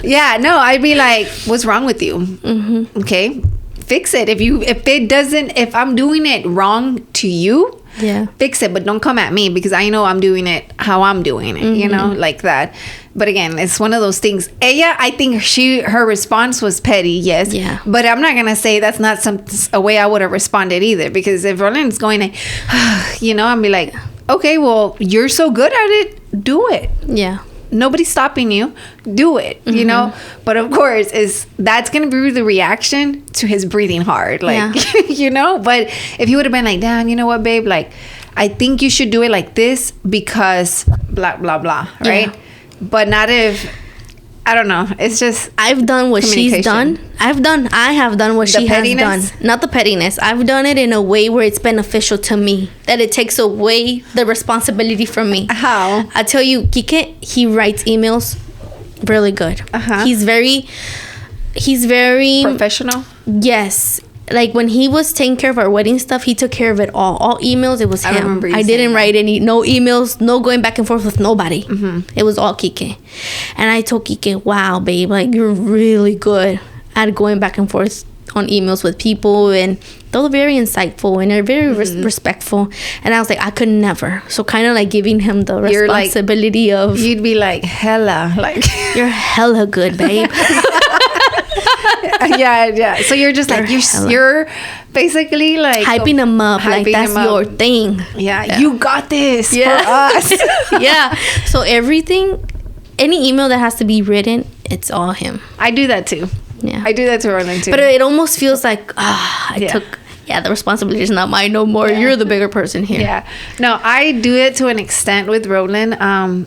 [SPEAKER 1] yeah, no, I'd be like, what's wrong with you? Mm-hmm. Okay, fix it. If I'm doing it wrong to you, fix it, but don't come at me, because I know I'm doing it how I'm doing it, you know, like that. But again, it's one of those things. Ella, I think her response was petty, yes.
[SPEAKER 2] Yeah.
[SPEAKER 1] But I'm not gonna say that's not a way I would have responded either, because if Roland's going to, you know, I'd be like, okay, well, you're so good at it, do it.
[SPEAKER 2] Yeah.
[SPEAKER 1] Nobody's stopping you. Do it, you know? But of course, that's going to be the reaction to his breathing hard. Like, you know? But if he would have been like, damn, you know what, babe? Like, I think you should do it like this because blah, blah, blah, right? Yeah. But not if... I don't know. It's just
[SPEAKER 2] I've done what she's done. I have done what she has done. Not the pettiness. I've done it in a way where it's beneficial to me. That it takes away the responsibility from me.
[SPEAKER 1] How?
[SPEAKER 2] I tell you, Kike, he writes emails really good. He's very
[SPEAKER 1] professional.
[SPEAKER 2] Yes. Like when he was taking care of our wedding stuff, he took care of it all. All emails, it was him.
[SPEAKER 1] I remember you
[SPEAKER 2] I didn't write no emails, no going back and forth with nobody. It was all Kike. And I told Kike, wow, babe, like you're really good at going back and forth on emails with people, and they're very insightful and they're very respectful. And I was like, I could never. So kind of like giving him the responsibility of...
[SPEAKER 1] You'd be like, hella. Like,
[SPEAKER 2] you're hella good, babe.
[SPEAKER 1] Yeah. So you're just like, you're basically like
[SPEAKER 2] hyping them up, like that's your thing.
[SPEAKER 1] Yeah, you got this for us.
[SPEAKER 2] Yeah. So everything, any email that has to be written, it's all him.
[SPEAKER 1] I do that too.
[SPEAKER 2] Yeah,
[SPEAKER 1] I do that to Roland too.
[SPEAKER 2] But it almost feels like I took. Yeah, the responsibility is not mine no more. You're the bigger person here.
[SPEAKER 1] Yeah. No, I do it to an extent with Roland.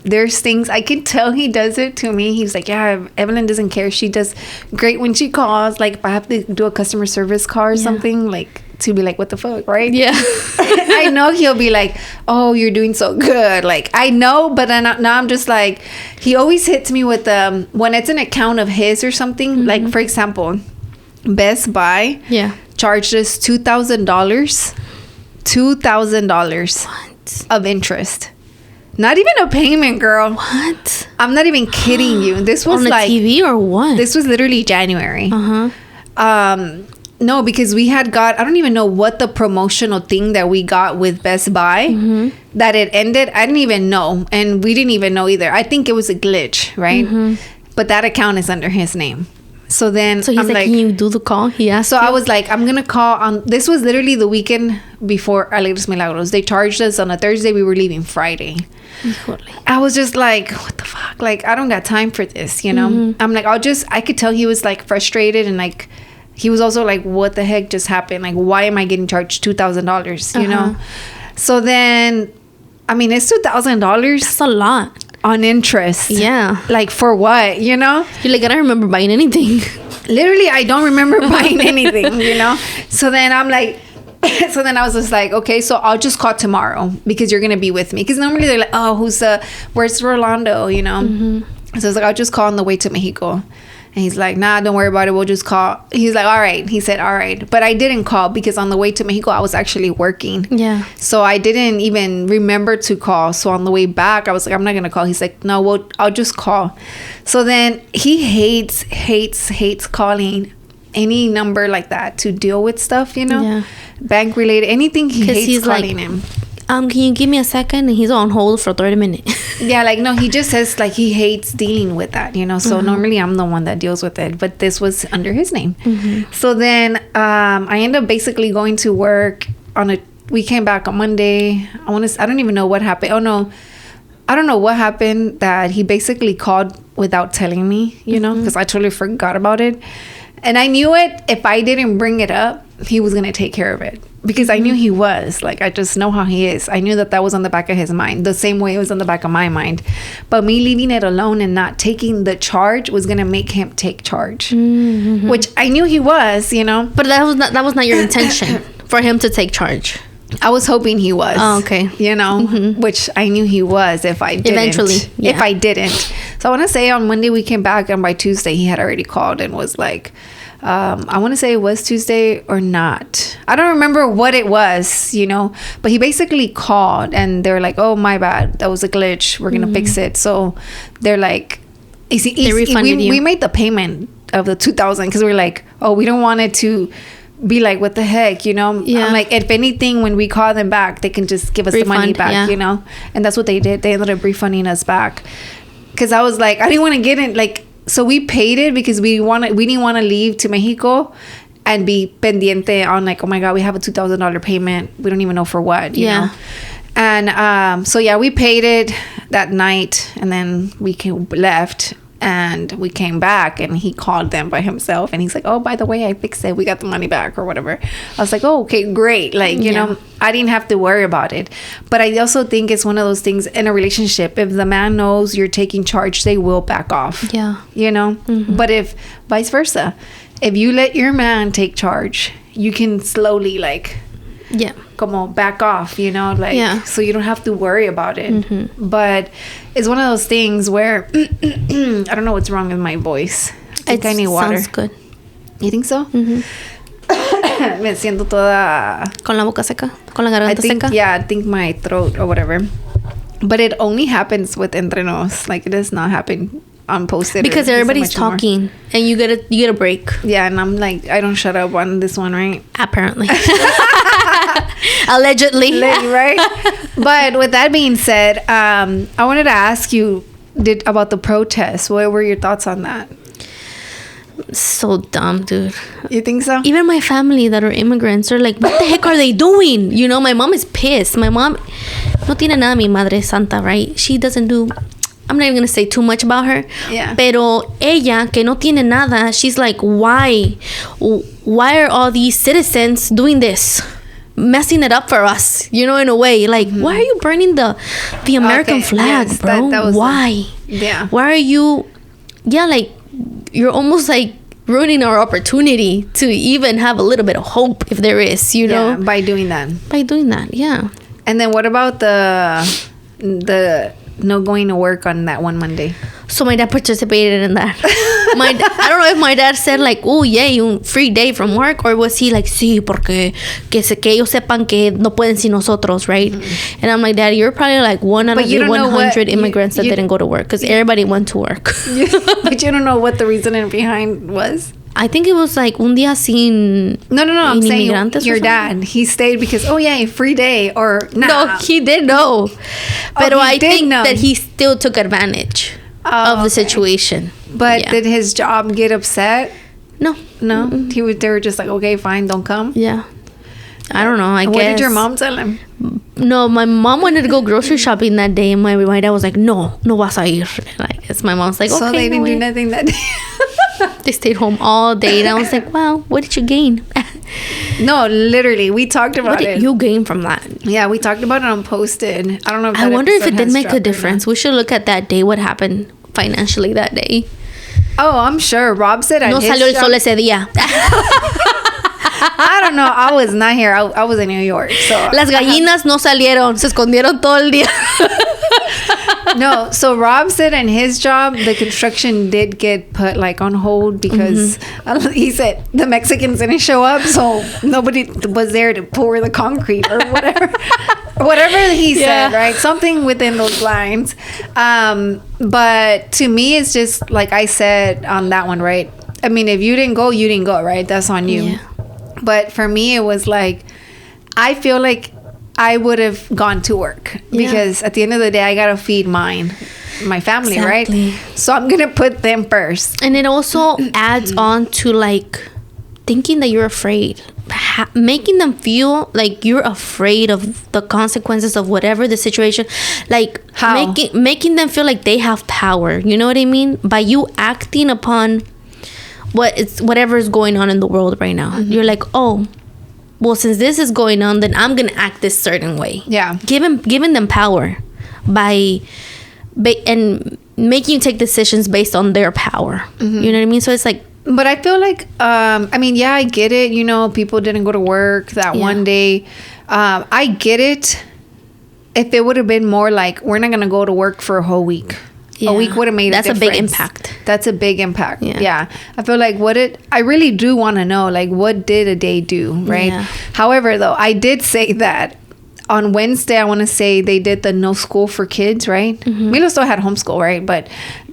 [SPEAKER 1] There's things I can tell he does it to me. He's like, yeah, Evelyn doesn't care. She does great when she calls. Like if I have to do a customer service call or something, like to be like, what the fuck, right?
[SPEAKER 2] Yeah.
[SPEAKER 1] I know he'll be like, oh, you're doing so good. Like I know, but now I'm just like, he always hits me with when it's an account of his or something. Like for example, Best Buy.
[SPEAKER 2] Yeah.
[SPEAKER 1] Charged us $2,000 of interest. Not even a payment, girl.
[SPEAKER 2] What?
[SPEAKER 1] I'm not even kidding you. This was
[SPEAKER 2] on
[SPEAKER 1] like
[SPEAKER 2] TV or what?
[SPEAKER 1] This was literally January. No, because we had got, I don't even know what the promotional thing that we got with Best Buy that it ended. I didn't even know, and we didn't even know either. I think it was a glitch, right? But that account is under his name. So then
[SPEAKER 2] he's like, can you do the call? He asked.
[SPEAKER 1] So I was like, I'm gonna call on. This was literally the weekend before Alegres Milagros. They charged us on a Thursday. We were leaving Friday. I was just like, what the fuck? Like, I don't got time for this, you know? I'm like, I could tell he was like frustrated, and like he was also like, what the heck just happened? Like, why am I getting charged $2,000? You know? So then, I mean, it's $2,000.
[SPEAKER 2] That's a lot.
[SPEAKER 1] On interest.
[SPEAKER 2] Yeah.
[SPEAKER 1] Like for what, you know?
[SPEAKER 2] You're like, I don't remember buying anything.
[SPEAKER 1] Literally, I don't remember buying anything, you know? So then I'm like, so then I was just like, okay, so I'll just call tomorrow because you're going to be with me. Because normally they're like, oh, where's Rolando, you know? So I was like, I'll just call on the way to Mexico. And he's like, nah, don't worry about it. We'll just call. He's like, all right. He said, all right. But I didn't call because on the way to Mexico, I was actually working.
[SPEAKER 2] Yeah.
[SPEAKER 1] So I didn't even remember to call. So on the way back, I was like, I'm not going to call. He's like, no, well, I'll just call. So then he hates calling any number like that to deal with stuff, you know?
[SPEAKER 2] Yeah.
[SPEAKER 1] Bank related, anything he hates calling
[SPEAKER 2] like,
[SPEAKER 1] him.
[SPEAKER 2] Can you give me a second? And he's on hold for 30 minutes.
[SPEAKER 1] Yeah, like, no, he just says, like, he hates dealing with that, you know? So normally I'm the one that deals with it. But this was under his name. So then I end up basically going to work on a we came back on Monday. I don't even know what happened. Oh no, I don't know what happened, that he basically called without telling me, you know, because I totally forgot about it. And I knew it, if I didn't bring it up, he was going to take care of it. Because I knew he was. Like, I just know how he is. I knew that was on the back of his mind. The same way it was on the back of my mind. But me leaving it alone and not taking the charge was going to make him take charge. Mm-hmm. Which I knew he was, you know.
[SPEAKER 2] But that was not your intention, for him to take charge.
[SPEAKER 1] I was hoping he was.
[SPEAKER 2] Oh, okay.
[SPEAKER 1] You know, which I knew he was if I didn't.
[SPEAKER 2] Eventually, yeah.
[SPEAKER 1] If I didn't. So I want to say on Monday we came back, and by Tuesday he had already called and was like, I want to say it was Tuesday or not. I don't remember what it was, you know. But he basically called, and they're like, oh, my bad. That was a glitch. We're going to fix it. So they're like,
[SPEAKER 2] they refunded you.
[SPEAKER 1] We made the payment of the $2,000 because we're like, oh, we don't want it to be like, what the heck, you know.
[SPEAKER 2] Yeah.
[SPEAKER 1] I'm like, if anything, when we call them back, they can just give us the money back, you know. And that's what they did. They ended up refunding us back, because I was like, I didn't want to get in, like, so we paid it because we didn't want to leave to Mexico and be pendiente on, like, oh my god, we have a $2,000 payment, we don't even know for what, you know. And so yeah, we paid it that night, and then we left. And we came back, and he called them by himself, and he's like, oh, by the way, I fixed it, we got the money back or whatever. I was like, oh, okay, great. Like, you know, I didn't have to worry about it. But I also think it's one of those things in a relationship, if the man knows you're taking charge, they will back off.
[SPEAKER 2] Yeah.
[SPEAKER 1] You know. But if vice versa, if you let your man take charge, you can slowly, like, como back off, you know, like, so you don't have to worry about it. But it's one of those things where I don't know what's wrong with my voice. I think I need water.
[SPEAKER 2] Sounds good.
[SPEAKER 1] You think so? Me siento toda
[SPEAKER 2] con la boca seca, con la garganta seca.
[SPEAKER 1] Yeah, I think my throat or whatever. But it only happens with Entre Nos. Like, it does not happen unposted,
[SPEAKER 2] because everybody's talking and you get a break.
[SPEAKER 1] Yeah, and I'm like, I don't shut up on this one, right?
[SPEAKER 2] Apparently. Allegedly.
[SPEAKER 1] Right? But with that being said, I wanted to ask you about the protest. What were your thoughts on that?
[SPEAKER 2] So dumb, dude.
[SPEAKER 1] You think so?
[SPEAKER 2] Even my family that are immigrants are like, what the heck are they doing? You know, my mom is pissed. My mom no tiene nada, mi madre santa, right? She doesn't do, I'm not even going to say too much about her.
[SPEAKER 1] Yeah.
[SPEAKER 2] Pero ella, que no tiene nada, she's like, why? Why are all these citizens doing this? Messing it up for us, you know, in a way. Like, why are you burning the American flag, bro? That was why? Why are you... Yeah, like, you're almost like ruining our opportunity to even have a little bit of hope, if there is, you know?
[SPEAKER 1] By doing that.
[SPEAKER 2] Yeah.
[SPEAKER 1] And then what about the no going to work on that one Monday?
[SPEAKER 2] So my dad participated in that. I don't know if my dad said like, oh, yay, un free day from work, or was he like, sí, porque que ellos sepan que no pueden sin nosotros, right? And I'm like, Daddy, you're probably like one out of the 100 immigrants that didn't go to work, because everybody went to work.
[SPEAKER 1] But you don't know what the reasoning behind was?
[SPEAKER 2] I think it was like un día sin...
[SPEAKER 1] No, I'm saying your dad. He stayed because, oh yeah, free day, or nah.
[SPEAKER 2] No, he did know. But I think that he still took advantage of the situation.
[SPEAKER 1] But did his job get upset?
[SPEAKER 2] No.
[SPEAKER 1] Mm-hmm. They were just like, okay, fine, don't come.
[SPEAKER 2] Yeah. I don't know. I guess.
[SPEAKER 1] What did your mom tell him?
[SPEAKER 2] No, my mom wanted to go grocery shopping that day, and my dad was like, no vas a ir. Like, it's my mom's like, okay.
[SPEAKER 1] So they didn't do nothing that day.
[SPEAKER 2] They stayed home all day, and I was like, wow, what did you gain?
[SPEAKER 1] No, literally, we talked about it.
[SPEAKER 2] What did you gain from that?
[SPEAKER 1] Yeah, we talked about it on Posted. I don't know if
[SPEAKER 2] I wonder if it did make a difference. We should look at that day, what happened financially that day.
[SPEAKER 1] Oh, I'm sure. Rob said
[SPEAKER 2] no salió el sol ese día.
[SPEAKER 1] I don't know. I was not here. I was in New York. So
[SPEAKER 2] las gallinas no salieron. Se escondieron todo el día.
[SPEAKER 1] No, so Rob said in his job, the construction did get put like on hold because he said the Mexicans didn't show up, so nobody was there to pour the concrete or whatever. Whatever he said, right? Something within those lines. But to me, it's just like I said on that one, right? I mean, if you didn't go, right? That's on you. Yeah. But for me, it was like, I feel like I would have gone to work because at the end of the day, I got to feed my family, right? So I'm going to put them first.
[SPEAKER 2] And it also adds on to like thinking that you're afraid, making them feel like you're afraid of the consequences of whatever the situation, like making them feel like they have power. You know what I mean? By you acting upon whatever is going on in the world right now. Mm-hmm. You're like, oh, well, since this is going on, then I'm gonna act this certain way.
[SPEAKER 1] Yeah,
[SPEAKER 2] giving them power and making you take decisions based on their power. Mm-hmm. You know what I mean? So it's like.
[SPEAKER 1] But I feel like, I mean, yeah, I get it. You know, people didn't go to work that one day. I get it. If it would have been more like, we're not going to go to work for a whole week. Yeah. A week would have made a difference.
[SPEAKER 2] That's a big impact.
[SPEAKER 1] That's a big impact. Yeah. I feel like I really do want to know, like, what did a day do, right? Yeah. However, though, I did say that on Wednesday, I want to say they did the no school for kids, right? Mm-hmm. Milo still had homeschool, right? But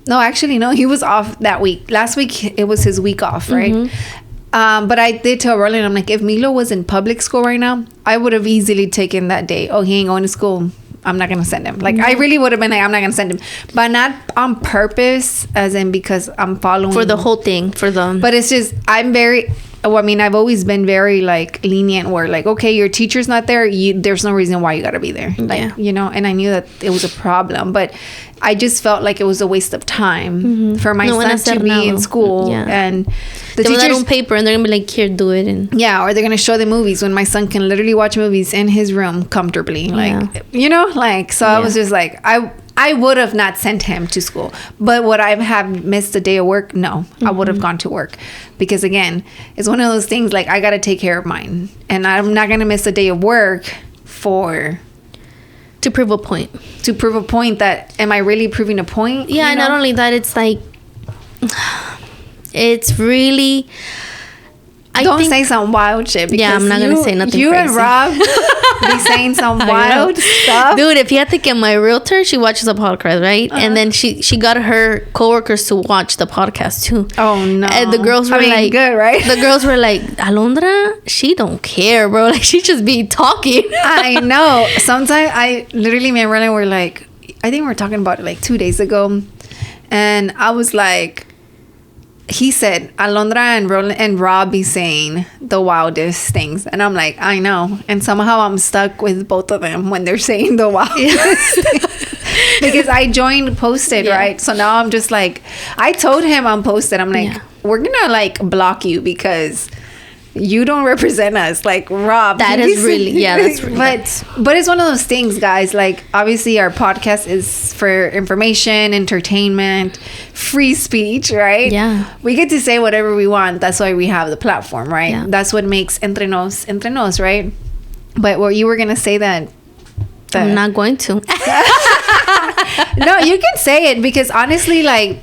[SPEAKER 1] no, actually, no, he was off that week. Last week, it was his week off, right? Mm-hmm. But I did tell Rollie, I'm like, if Milo was in public school right now, I would have easily taken that day. Oh, he ain't going to school. I'm not going to send him. Like, I really would have been like, I'm not going to send him. But not on purpose, as in because I'm following.
[SPEAKER 2] For the whole thing, for them.
[SPEAKER 1] But it's just, I've always been very, like, lenient where, like, okay, your teacher's not there. There's no reason why you got to be there. Like, you know, and I knew that it was a problem. But I just felt like it was a waste of time for my son to be in school. Yeah. And the teachers
[SPEAKER 2] on paper and they're going to be like, here, do it. And
[SPEAKER 1] or they're going to show the movies when my son can literally watch movies in his room comfortably. Like, you know, like, so I was just like, I would have not sent him to school. But would I have missed a day of work? No, I would have gone to work. Because, again, it's one of those things, like, I got to take care of mine. And I'm not going to miss a day of work
[SPEAKER 2] to prove a point.
[SPEAKER 1] To prove a point that, am I really proving a point?
[SPEAKER 2] Yeah, not only that, it's like, it's really...
[SPEAKER 1] Don't say some wild shit.
[SPEAKER 2] Yeah, I'm not going to say nothing
[SPEAKER 1] you
[SPEAKER 2] crazy.
[SPEAKER 1] And Rob be saying some wild stuff.
[SPEAKER 2] Dude, if you had to get my realtor, she watches the podcast, right? And then she got her coworkers to watch the podcast too.
[SPEAKER 1] Oh, no.
[SPEAKER 2] And the girls were like...
[SPEAKER 1] good, right?
[SPEAKER 2] The girls were like, Alondra, she don't care, bro. Like, she just be talking.
[SPEAKER 1] I know. Sometimes me and Ronnie were like... I think we were talking about it like 2 days ago. And I was like... He said, Alondra and Rob be saying the wildest things. And I'm like, I know. And somehow I'm stuck with both of them when they're saying the wildest things. Because I joined Posted, right? So now I'm just like, I told him I'm Posted. I'm like, we're going to like block you because you don't represent us. Like, Rob.
[SPEAKER 2] That is really, that's really
[SPEAKER 1] but it's one of those things, guys. Like, obviously our podcast is for information, entertainment, free speech, right?
[SPEAKER 2] Yeah.
[SPEAKER 1] We get to say whatever we want. That's why we have the platform, right? Yeah. That's what makes Entre Nos, right? But what you were going to say that
[SPEAKER 2] I'm not going to.
[SPEAKER 1] No, you can say it because honestly, like,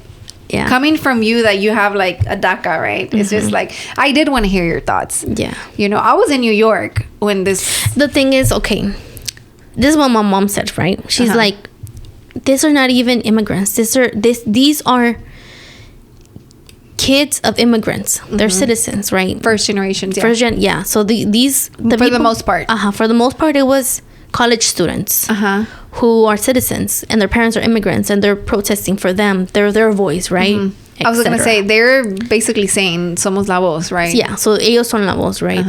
[SPEAKER 1] coming from you that you have like a DACA, right? It's just like, I did want to hear your thoughts.
[SPEAKER 2] Yeah.
[SPEAKER 1] You know, I was in New York when
[SPEAKER 2] the thing is, okay, this is what my mom said, right? She's like, these are not even immigrants. These are kids of immigrants. They're citizens, right?
[SPEAKER 1] First generations,
[SPEAKER 2] yeah. So the
[SPEAKER 1] most part.
[SPEAKER 2] For the most part, it was college students who are citizens and their parents are immigrants and they're protesting for them. They're their voice, right?
[SPEAKER 1] I was going to say, they're basically saying, somos la voz, right?
[SPEAKER 2] Yeah, so ellos son la voz, right?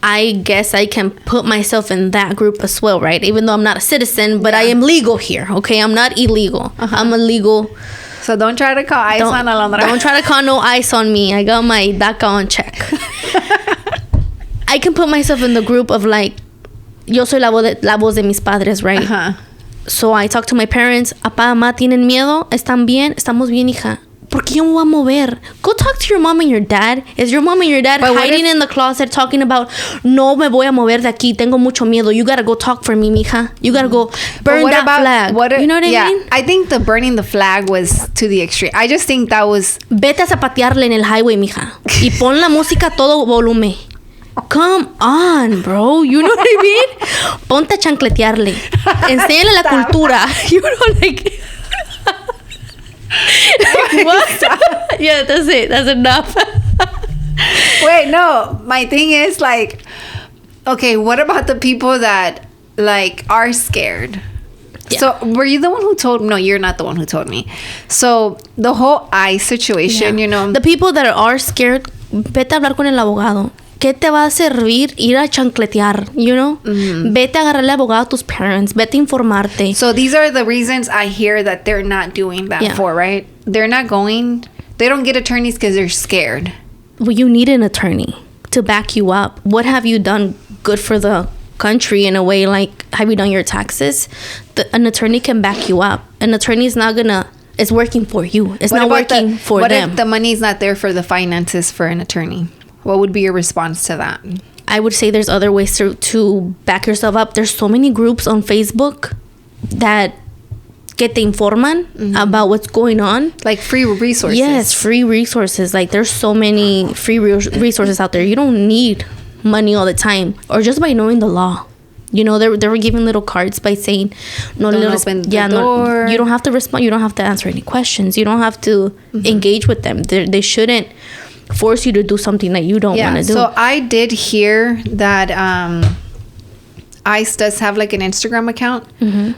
[SPEAKER 2] I guess I can put myself in that group as well, right? Even though I'm not a citizen, but I am legal here, okay? I'm not illegal. I'm a legal...
[SPEAKER 1] So don't try to call ICE on Alondra.
[SPEAKER 2] Don't try to call no ICE on me. I got my DACA on check. I can put myself in the group of like, yo soy la voz de mis padres, right? So I talk to my parents. Apá, mamá, ¿tienen miedo? ¿Están bien? Estamos bien, hija. ¿Por qué yo me voy a mover? Go talk to your mom and your dad. Is your mom and your dad hiding in the closet talking about, no me voy a mover de aquí, tengo mucho miedo. You gotta go talk for me, mija. You gotta go burn that flag. You know what I mean?
[SPEAKER 1] I think the burning the flag was to the extreme. I just think that was...
[SPEAKER 2] Vete a zapatearle en el highway, mija. Y pon la música a todo volumen. Come on, bro. You know what I mean? Ponte a chancletearle. Enséñale la cultura. You know, like... What? Yeah, that's it. That's enough.
[SPEAKER 1] Wait, no. My thing is like, okay, what about the people that like are scared? Yeah. So were you the one who told me? No, you're not the one who told me. So the whole eye situation, you know.
[SPEAKER 2] The people that are scared, vete a hablar con el abogado. ¿Qué te va a servir ir a chancletear, you know? Vete a agarrarle abogado a tus parents. Vete a informarte.
[SPEAKER 1] So these are the reasons I hear that they're not doing that for, right? They're not going. They don't get attorneys because they're scared.
[SPEAKER 2] Well, you need an attorney to back you up. What have you done good for the country in a way? Like, have you done your taxes? An attorney can back you up. An attorney is not gonna. It's working for you. It's not working for them.
[SPEAKER 1] What if the money's not there for the finances for an attorney? What would be your response to that?
[SPEAKER 2] I would say there's other ways to back yourself up. There's so many groups on Facebook that te informan about what's going on.
[SPEAKER 1] Like free resources.
[SPEAKER 2] Yes, free resources. Like there's so many free resources out there. You don't need money all the time, or just by knowing the law. You know, they were giving little cards by saying,
[SPEAKER 1] don't open the door.
[SPEAKER 2] No, you don't have to respond. You don't have to answer any questions. You don't have to engage with them. They shouldn't force you to do something that you don't want to do.
[SPEAKER 1] So I did hear that ICE does have like an Instagram account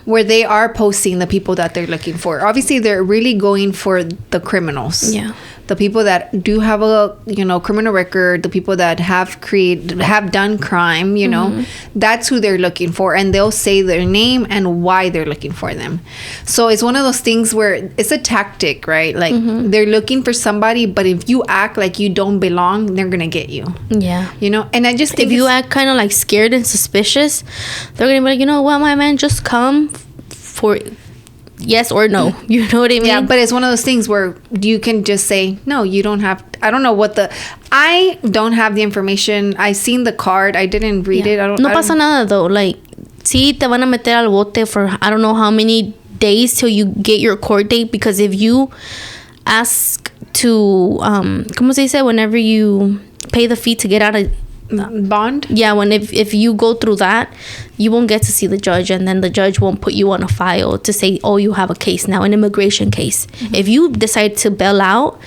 [SPEAKER 1] where they are posting the people that they're looking for. Obviously, they're really going for the criminals.
[SPEAKER 2] Yeah.
[SPEAKER 1] The people that do have a, you know, criminal record, the people that have done crime, you know, that's who they're looking for. And they'll say their name and why they're looking for them. So it's one of those things where it's a tactic, right? Like they're looking for somebody, but if you act like you don't belong, they're going to get you.
[SPEAKER 2] Yeah.
[SPEAKER 1] You know, and I just think
[SPEAKER 2] if you act kind of like scared and suspicious, they're going to be like, you know what, my man, just come for yes or no. You know what I mean?
[SPEAKER 1] Yeah, but it's one of those things where you can just say, no, you don't have. I don't know what I don't have the information. I seen the card. I didn't read it.
[SPEAKER 2] No pasa nada though. Like, sí, te van a meter al bote for I don't know how many days till you get your court date. Because if you ask to, ¿cómo se dice? Whenever you pay the fee to get out of
[SPEAKER 1] bond,
[SPEAKER 2] if you go through that, you won't get to see the judge, and then the judge won't put you on a file to say, oh, you have a case now, an immigration case. If you decide to bail out,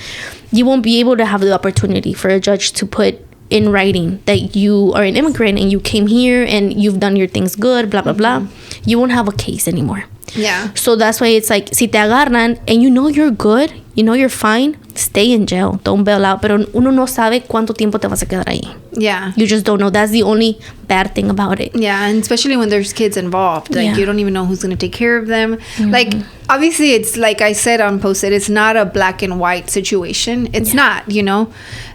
[SPEAKER 2] you won't be able to have the opportunity for a judge to put in writing that you are an immigrant and you came here and you've done your things good, blah blah blah. You won't have a case anymore.
[SPEAKER 1] Yeah.
[SPEAKER 2] So that's why it's like, si te agarran and you know you're good, you know you're fine, stay in jail. Don't bail out. Pero uno no sabe cuánto tiempo te vas a quedar ahí.
[SPEAKER 1] Yeah.
[SPEAKER 2] You just don't know. That's the only bad thing about it.
[SPEAKER 1] Yeah, and especially when there's kids involved. Like, you don't even know who's going to take care of them. Like, obviously, it's like I said on Posted, it's not a black and white situation. It's not, you know?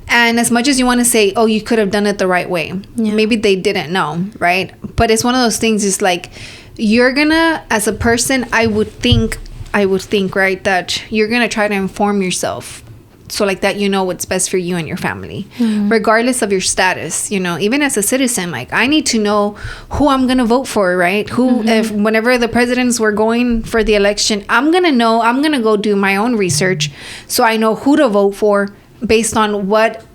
[SPEAKER 1] And as much as you want to say, oh, you could have done it the right way. Yeah. Maybe they didn't know, right? But it's one of those things, it's like, you're gonna, as a person, I would think, right, that you're gonna try to inform yourself. So like that, you know what's best for you and your family, regardless of your status, you know, even as a citizen, like I need to know who I'm going to vote for, right? If whenever the presidents were going for the election, I'm going to go do my own research. So I know who to vote for based on what,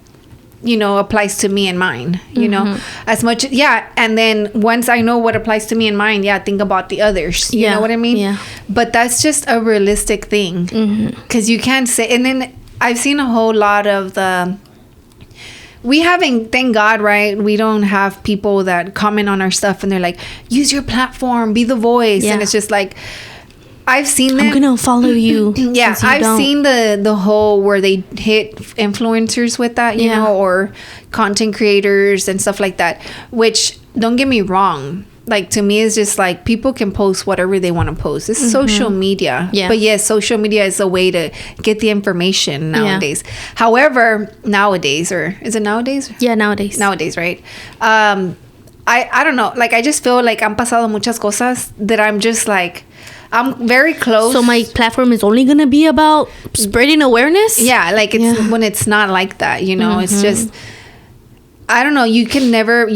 [SPEAKER 1] you know, applies to me and mine, you know, as much. Yeah. And then once I know what applies to me and mine, think about the others. You know what I mean?
[SPEAKER 2] Yeah.
[SPEAKER 1] But that's just a realistic thing, because you can't say, and then I've seen a whole lot of we haven't, thank God, right? We don't have people that comment on our stuff and they're like, use your platform, be the voice. And it's just like, I've seen them.
[SPEAKER 2] I'm going to follow you.
[SPEAKER 1] I've seen the whole where they hit influencers with that, you know, or content creators and stuff like that, which, don't get me wrong, like, to me, it's just like people can post whatever they want to post. It's social media. Yeah. But yes, social media is a way to get the information nowadays. Yeah. However, nowadays, or is it nowadays?
[SPEAKER 2] Yeah, nowadays.
[SPEAKER 1] Nowadays, right? I don't know. Like, I just feel like han pasado muchas cosas that I'm just like, I'm very close.
[SPEAKER 2] So my platform is only going to be about spreading awareness?
[SPEAKER 1] Yeah, like it's when it's not like that, you know, it's just, I don't know. You can never,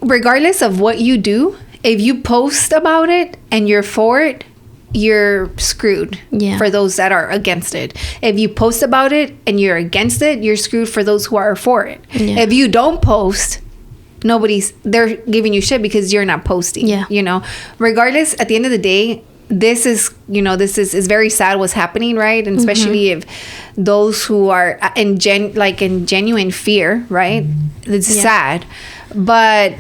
[SPEAKER 1] regardless of what you do, if you post about it and you're for it, you're screwed for those that are against it. If you post about it and you're against it, you're screwed for those who are for it. Yeah. If you don't post, they're giving you shit because you're not posting. Yeah. You know, regardless, at the end of the day, this is very sad what's happening, right? And especially if those who are in genuine fear, right? It's sad. But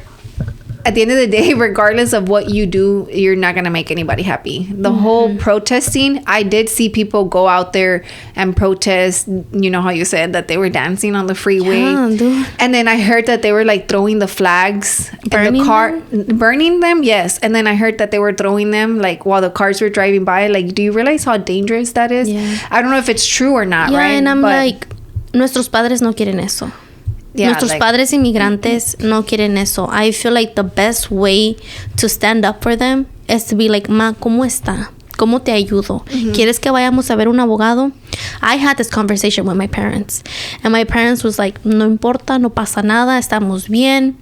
[SPEAKER 1] at the end of the day, regardless of what you do, you're not going to make anybody happy. The whole protesting, I did see people go out there and protest. You know how you said that they were dancing on the freeway. Yeah, dude. And then I heard that they were like throwing the flags in the car. Burning them? Yes. And then I heard that they were throwing them like while the cars were driving by. Like, do you realize how dangerous that is? Yeah. I don't know if it's true or not, right?
[SPEAKER 2] And I'm like, nuestros padres no quieren eso. Yeah, nuestros padres inmigrantes no quieren eso. I feel like the best way to stand up for them is to be like, ma, ¿cómo está? ¿Cómo te ayudo? ¿Quieres que vayamos a ver un abogado? I had this conversation with my parents. And my parents was like, no importa, no pasa nada, estamos bien.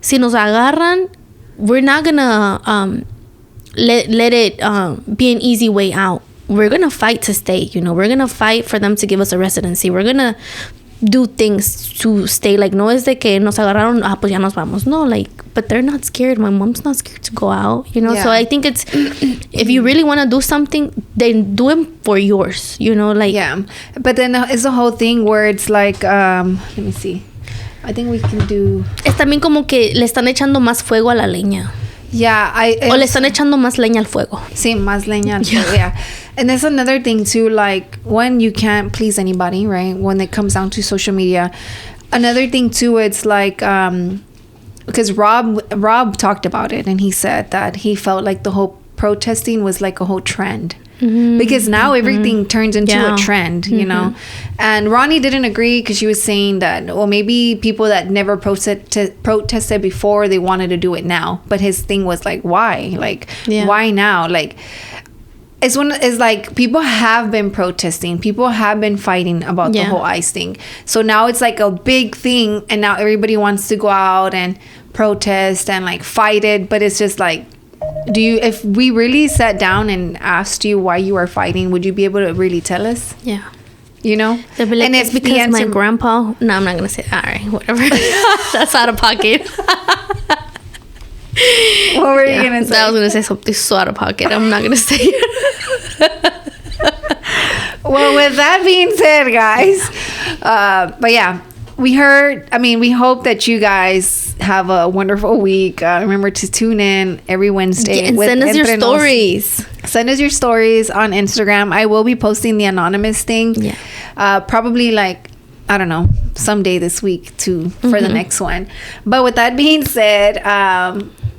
[SPEAKER 2] Si nos agarran, we're not gonna let it be an easy way out. We're gonna fight to stay, you know. We're gonna fight for them to give us a residency. We're gonna do things to stay. Like, no es de que nos agarraron, pues ya nos vamos. No, like, but they're not scared. My mom's not scared to go out, you know. So I think it's, if you really want to do something, then do it for yours, you know, like.
[SPEAKER 1] Yeah, but then it's the whole thing where it's like, let me see, I think we can do.
[SPEAKER 2] Es también como que le están echando más fuego a la leña.
[SPEAKER 1] Yeah,
[SPEAKER 2] o le están echando más leña al fuego.
[SPEAKER 1] Sí, más leña al fuego, yeah. And there's another thing too, like, when you can't please anybody, right? When it comes down to social media. Another thing too, it's like, because Rob talked about it, and he said that he felt like the whole protesting was like a whole trend. Because now everything turns into a trend, you know. And Ronnie didn't agree because she was saying that, well, maybe people that never protested before, they wanted to do it now. But his thing was like, why? Like, why now? Like, it's like people have been protesting. People have been fighting about the whole ICE thing. So now it's like a big thing, and now everybody wants to go out and protest and like fight it. But it's just like, if we really sat down and asked you why you are fighting, would you be able to really tell us?
[SPEAKER 2] Yeah.
[SPEAKER 1] You know?
[SPEAKER 2] Like, and it's because my grandpa... No, I'm not going to say that. All right, whatever. That's out of pocket.
[SPEAKER 1] What were you going to say?
[SPEAKER 2] I was going to say something so out of pocket. I'm not going to say it.
[SPEAKER 1] Well, with that being said, guys, but yeah, we hope that you guys have a wonderful week. Remember to tune in every Wednesday.
[SPEAKER 2] And send us your stories.
[SPEAKER 1] Send us your stories on Instagram. I will be posting the anonymous thing. Yeah. Probably like, I don't know, someday this week too, for the next one. But with that being said,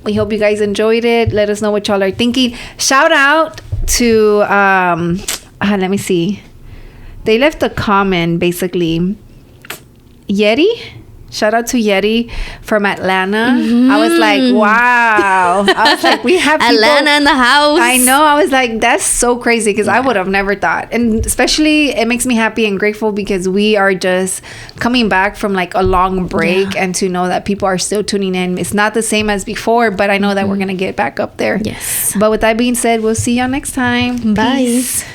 [SPEAKER 1] we hope you guys enjoyed it. Let us know what y'all are thinking. Shout out to, let me see. They left a comment basically. Yeti, shout out to Yeti from Atlanta. I was like, wow. I was like, we have people,
[SPEAKER 2] Atlanta in the house.
[SPEAKER 1] I know. I was like, that's so crazy, because I would have never thought. And especially, it makes me happy and grateful because we are just coming back from like a long break, and to know that people are still tuning in. It's not the same as before, but I know that we're going to get back up there.
[SPEAKER 2] Yes.
[SPEAKER 1] But with that being said, we'll see y'all next time.
[SPEAKER 2] Bye.
[SPEAKER 1] Peace.